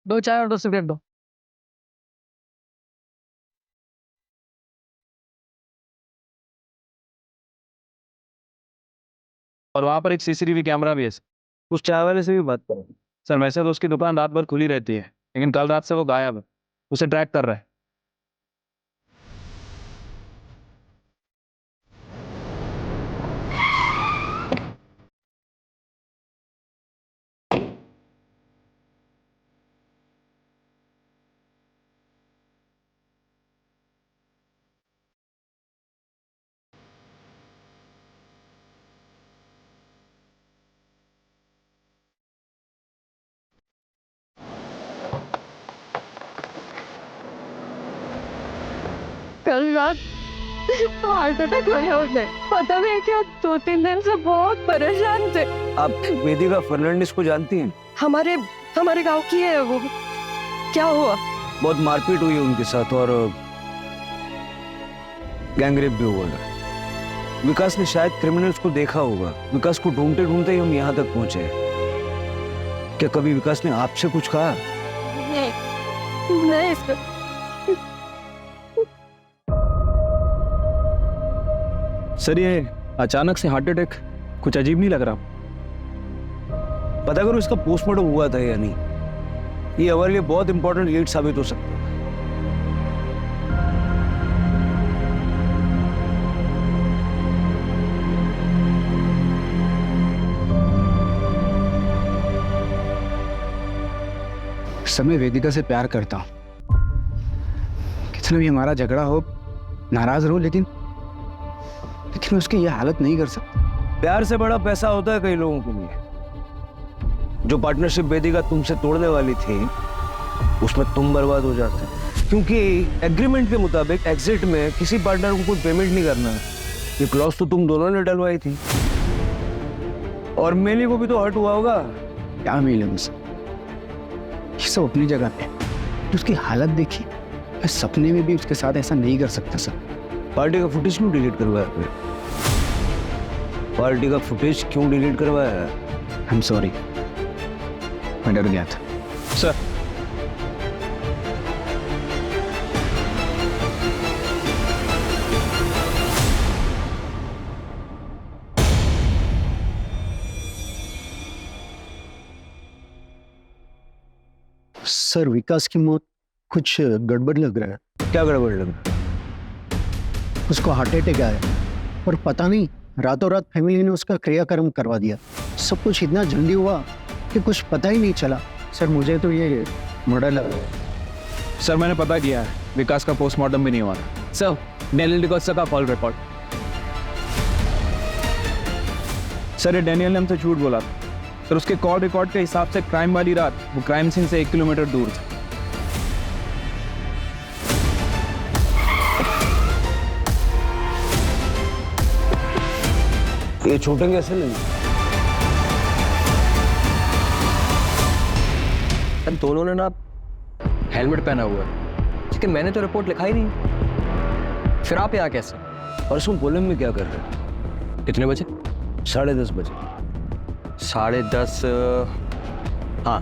W: 2 चाय और 2 सिगरेट दो।
Q: और वहां पर एक सीसीटीवी कैमरा भी है।
D: उस चाय वाले से भी बात करो।
Q: सर, वैसे तो उसकी दुकान रात भर खुली रहती है, लेकिन कल रात से वो गायब है। उसे ट्रैक कर रहा है।
A: कल रात हार्ट अटैक आया उन्हें। पता नहीं क्या 2-3 दिन से बहुत परेशान थे।
D: आप वेदिका फर्नांडिस को जानती हैं?
W: हमारे गांव की है वो। क्या हुआ?
D: बहुत मारपीट हुई है उनके साथ और गैंगरेप भी हुआ है। विकास ने शायद क्रिमिनल्स को देखा होगा। विकास को ढूंढते ढूंढते ही हम यहाँ तक पहुंचे। क्या कभी विकास ने आपसे कुछ कहा?
W: नहीं सर।
Q: सर ये अचानक से हार्ट अटैक कुछ अजीब नहीं लग रहा?
D: पता करो इसका पोस्टमार्टम हुआ था या नहीं। ये हमारे लिए बहुत इंपॉर्टेंट लीड साबित हो सकता है।
N: सर मैं वेदिका से प्यार करता हूँ। कितना भी हमारा झगड़ा हो, नाराज रहो, लेकिन मैं उसकी ये हालत नहीं कर सकता।
D: प्यार से बड़ा पैसा होता है कई लोगों के लिए। जो पार्टनरशिप वेदिका तुमसे तोड़ने वाली थी उसमें तुम बर्बाद हो जाते, क्योंकि एग्रीमेंट के मुताबिक एग्जिट में किसी पार्टनर को कोई पेमेंट नहीं करना है। ये क्लॉज तो तुम दोनों ने डलवाई थी। और मेली को भी तो हर्ट हुआ होगा।
N: क्या मिले मुझसे, ये सब अपनी जगह पे। उसकी हालत देखी, मैं सपने में भी उसके साथ ऐसा नहीं कर सकता सर।
D: पार्टी का फुटेज क्यों डिलीट करवाया फिर? पार्टी का फुटेज क्यों डिलीट करवाया?
N: आई एम सॉरी, मैं डर गया था
Q: सर।
N: सर विकास की मौत कुछ गड़बड़ लग रहा है।
D: क्या गड़बड़ लग रहा है?
N: उसको हार्ट अटैक आया और पता नहीं रातों रात फैमिली ने उसका क्रियाक्रम करवा दिया। सब कुछ इतना जल्दी हुआ कि कुछ पता ही नहीं चला। सर मुझे तो ये मर्डर लग रहा है।
Q: सर मैंने पता किया है, विकास का पोस्टमार्टम भी नहीं हुआ था। सर डैनियल डिकोस्टा का कॉल रिकॉर्ड। सर ये डैनियल ने हमसे झूठ बोला था। सर उसके कॉल रिकॉर्ड के हिसाब से क्राइम वाली रात वो क्राइम सीन से 1 किलोमीटर दूर था।
D: ये चोटें कैसे लगी?
G: दोनों ने ना हेलमेट पहना हुआ है, लेकिन मैंने तो रिपोर्ट लिखा ही नहीं। फिर आप यहाँ कैसे?
D: परसों पोलम में क्या कर रहे हैं?
G: कितने बजे?
D: 10:30 बजे।
G: 10:30। हाँ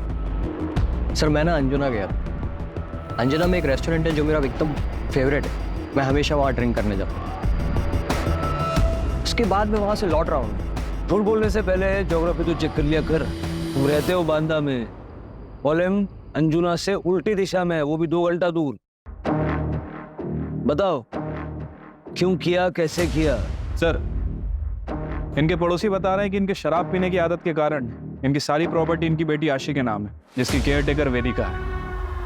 G: सर, मैं ना अंजुना गया था। अंजुना में एक रेस्टोरेंट है जो मेरा एकदम फेवरेट है। मैं हमेशा वहाँ ड्रिंक करने जाता हूँ। उसके बाद मैं वहाँ से लौट रहा हूँ।
D: झूठ बोलने से पहले ज्योग्राफी तो चेक कर लिया कर। तुम रहते हो बांदा में, पोलम अंजुना से उल्टी दिशा में है, वो भी 2 घंटा दूर। बताओ क्यों किया, कैसे किया?
Q: सर इनके पड़ोसी बता रहे हैं कि इनके शराब पीने की आदत के कारण इनकी सारी प्रॉपर्टी इनकी बेटी आशी के नाम है, जिसकी केयरटेकर वेदिका है।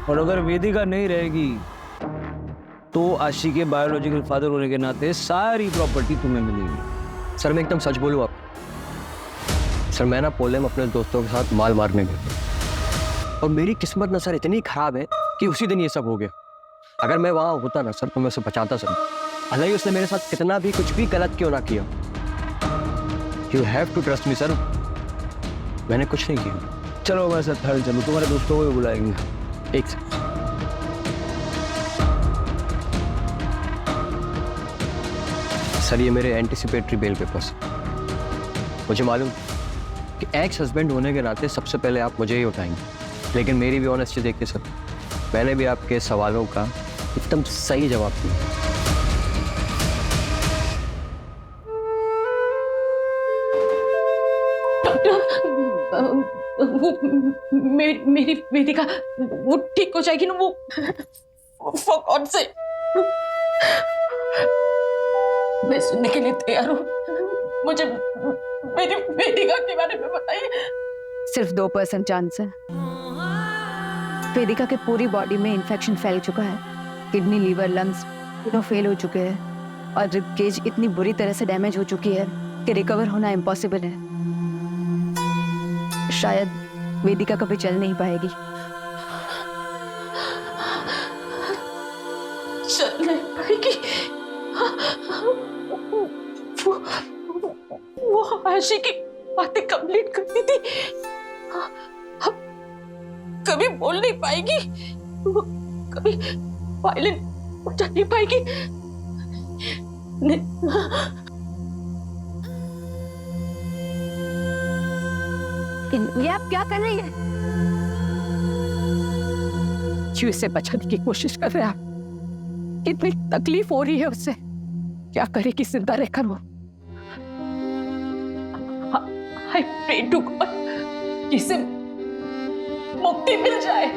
D: और अगर वेदिका नहीं रहेगी तो आशी के बायोलॉजिकल फादर होने के नाते सारी प्रॉपर्टी तुम्हें मिलेगी।
G: सर मैं एकदम सच बोलूँ आप, सर मैं ना पोलम अपने दोस्तों के साथ माल मारने गया और मेरी किस्मत ना सर इतनी खराब है कि उसी दिन ये सब हो गया। अगर मैं वहाँ होता ना सर तो मैं उसे बचाता सर। भले ही उसने मेरे साथ कितना भी कुछ भी गलत क्यों ना किया। You have to trust me sir, मैंने कुछ नहीं किया।
D: चलो मैं सर थाने चलूँ, तुम्हारे दोस्तों को भी बुलाएंगे।
G: एक सेकंड। सर ये मेरे एंटिसिपेटरी बेल पेपर्स। मुझे मालूम कि एक्स हस्बैंड होने के नाते सबसे पहले आप मुझे ही उठाएंगे, लेकिन मेरी भी ऑनेस्टी देख के सर मैंने भी आपके सवालों का एकदम सही जवाब दिया।
M: वो मेरी वेदिका वो ठीक हो जाएगी ना? वो for God's sake, मैं सुनने के लिए तैयार हूँ। मुझे मेरी वेदिका के बारे में बताइए।
A: सिर्फ 2% चांस है। वेदिका के पूरी बॉडी में इन्फेक्शन फैल चुका है। किडनी, लीवर, लंग्स तीनों फेल हो चुके हैं और रिब केज इतनी बुरी तरह से डैमेज हो चुकी है कि रिकवर होना इम्पॉसिबल है। शायद वेदिका कभी चल नहीं पाएगी।
M: चल नहीं पाएगी?
W: वो आशी की बातें कंप्लीट करती थी, अब कभी बोल नहीं पाएगी, वो कभी वायलेंट हो जा नहीं पाएगी।
A: ये आप क्या कर रही है?
W: क्यों इसे बचाने की कोशिश कर रहे हैं आप? कितनी तकलीफ हो रही है उससे, क्या करेगी जिंदा रहकर वो? I pray to God कि इसे मुक्ति मिल जाए।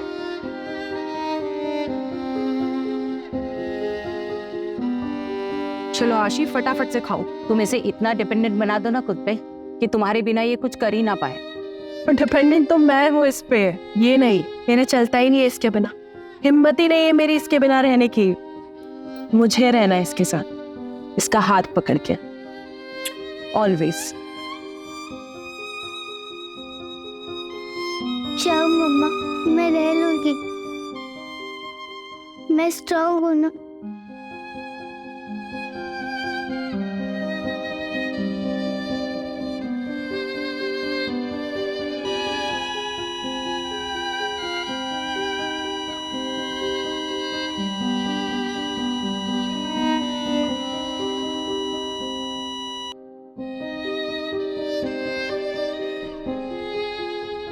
A: चलो आशी, फटाफट से खाओ। तुम इसे इतना डिपेंडेंट बना दो ना खुद पे कि तुम्हारे बिना ये कुछ कर ही ना पाए।
W: डिपेंडेंट तो मैं हूँ इस पे, ये नहीं। मैंने चलता ही नहीं है इसके बिना, हिम्मत ही नहीं है मेरी इसके बिना रहने की। मुझे रहना है इसके साथ, इसका हाथ पकड़ के ऑलवेज।
H: जाओ मम्मा, मैं रह लूंगी, मैं स्ट्रांग हूं ना।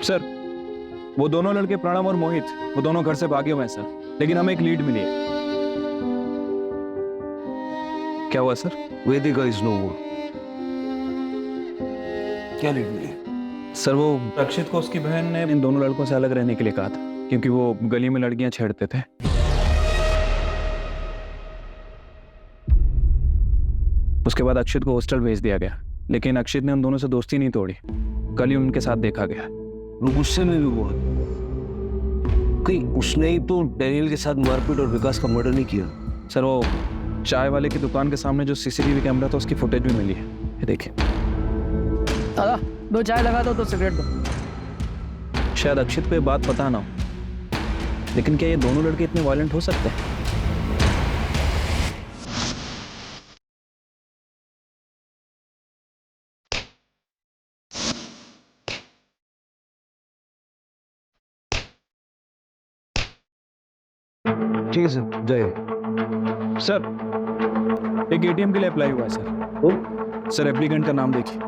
Q: सर, वो दोनों लड़के प्रणव और मोहित, वो दोनों घर से भागे हुए हैं सर, लेकिन हमें एक लीड मिली है।
D: क्या हुआ सर? वेदिका इज नो मोर।
Q: क्या लीड मिली? सर, वो अक्षित को उसकी बहन ने इन दोनों लड़कों से अलग रहने के लिए कहा था, क्योंकि वो गली में लड़कियां छेड़ते थे। उसके बाद अक्षित को हॉस्टल भेज दिया गया, लेकिन अक्षित ने उन दोनों से दोस्ती नहीं तोड़ी। कल ही उनके साथ देखा गया।
D: वो गुस्से में भी बहुत, कहीं उसने ही तो डैनियल के साथ मारपीट और विकास का मर्डर नहीं किया?
Q: सर, वो चाय वाले की दुकान के सामने जो सीसीटीवी कैमरा था उसकी फुटेज भी मिली है, ये देखिए।
W: दादा, 2 चाय लगा दो, 2 सिगरेट दो।
Q: शायद अक्षित को ये बात पता ना हो, लेकिन क्या ये दोनों लड़के इतने वायलेंट हो सकते हैं?
D: ठीक है सर, जाइए।
Q: सर, एक एटीएम के लिए अप्लाई हुआ है सर। सर, एप्लीकेंट का नाम देखिए।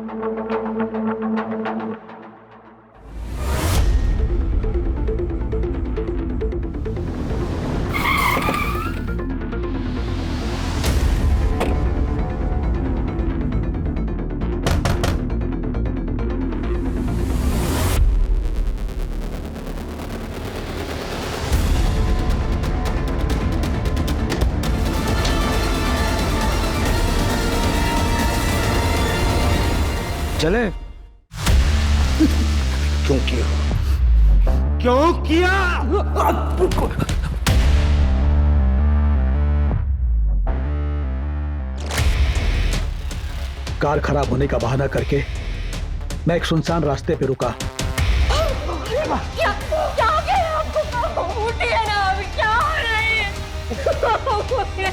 D: चले।
U: क्यों किया? क्यों किया?
B: कार खराब होने का बहाना करके मैं एक सुनसान रास्ते पे रुका।
W: क्या हो गया आपको? उठिए ना, अभी क्या हो रही है? उठिए।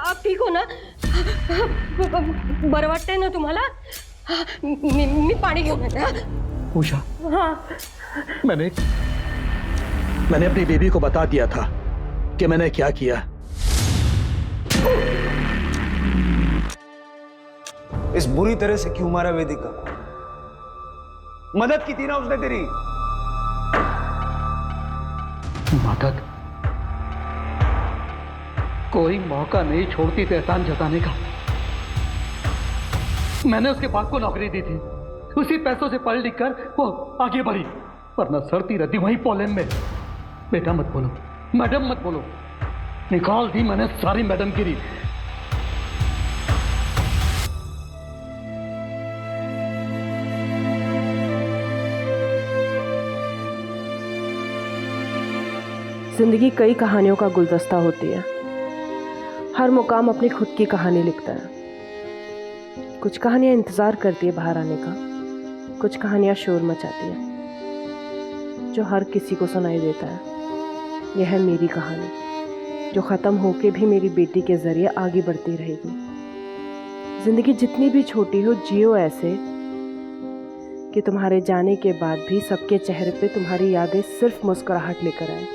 W: आप ठीक हो ना? बरं वाटतंय ना तुम्हाला? मी पाणी घेऊन येते।
B: पूजा,
W: हाँ,
B: मैंने अपनी बेबी को बता दिया था कि मैंने क्या किया।
D: इस बुरी तरह से क्यों मारा वेदिका? मदद की थी ना उसने तेरी।
B: मदद? कोई मौका नहीं छोड़ती थी एहसान जताने का। मैंने उसके बाप को नौकरी दी थी, उसी पैसों से पढ़ लिख कर वो आगे बढ़ी, वरना सड़ती रहती वहीं पोलैंड में। बेटा मत बोलो, मैडम मत बोलो, निकाल दी मैंने सारी मैडम गिरी।
L: जिंदगी कई कहानियों का गुलदस्ता होती है, हर मुकाम अपनी खुद की कहानी लिखता है। कुछ कहानियां इंतजार करती है बाहर आने का, कुछ कहानियां शोर मचाती है जो हर किसी को सुनाई देता है। यह है मेरी कहानी, जो ख़त्म होके भी मेरी बेटी के ज़रिए आगे बढ़ती रहेगी। ज़िंदगी जितनी भी छोटी हो, जियो ऐसे कि तुम्हारे जाने के बाद भी सबके चेहरे पे तुम्हारी यादें सिर्फ मुस्कुराहट लेकर आए।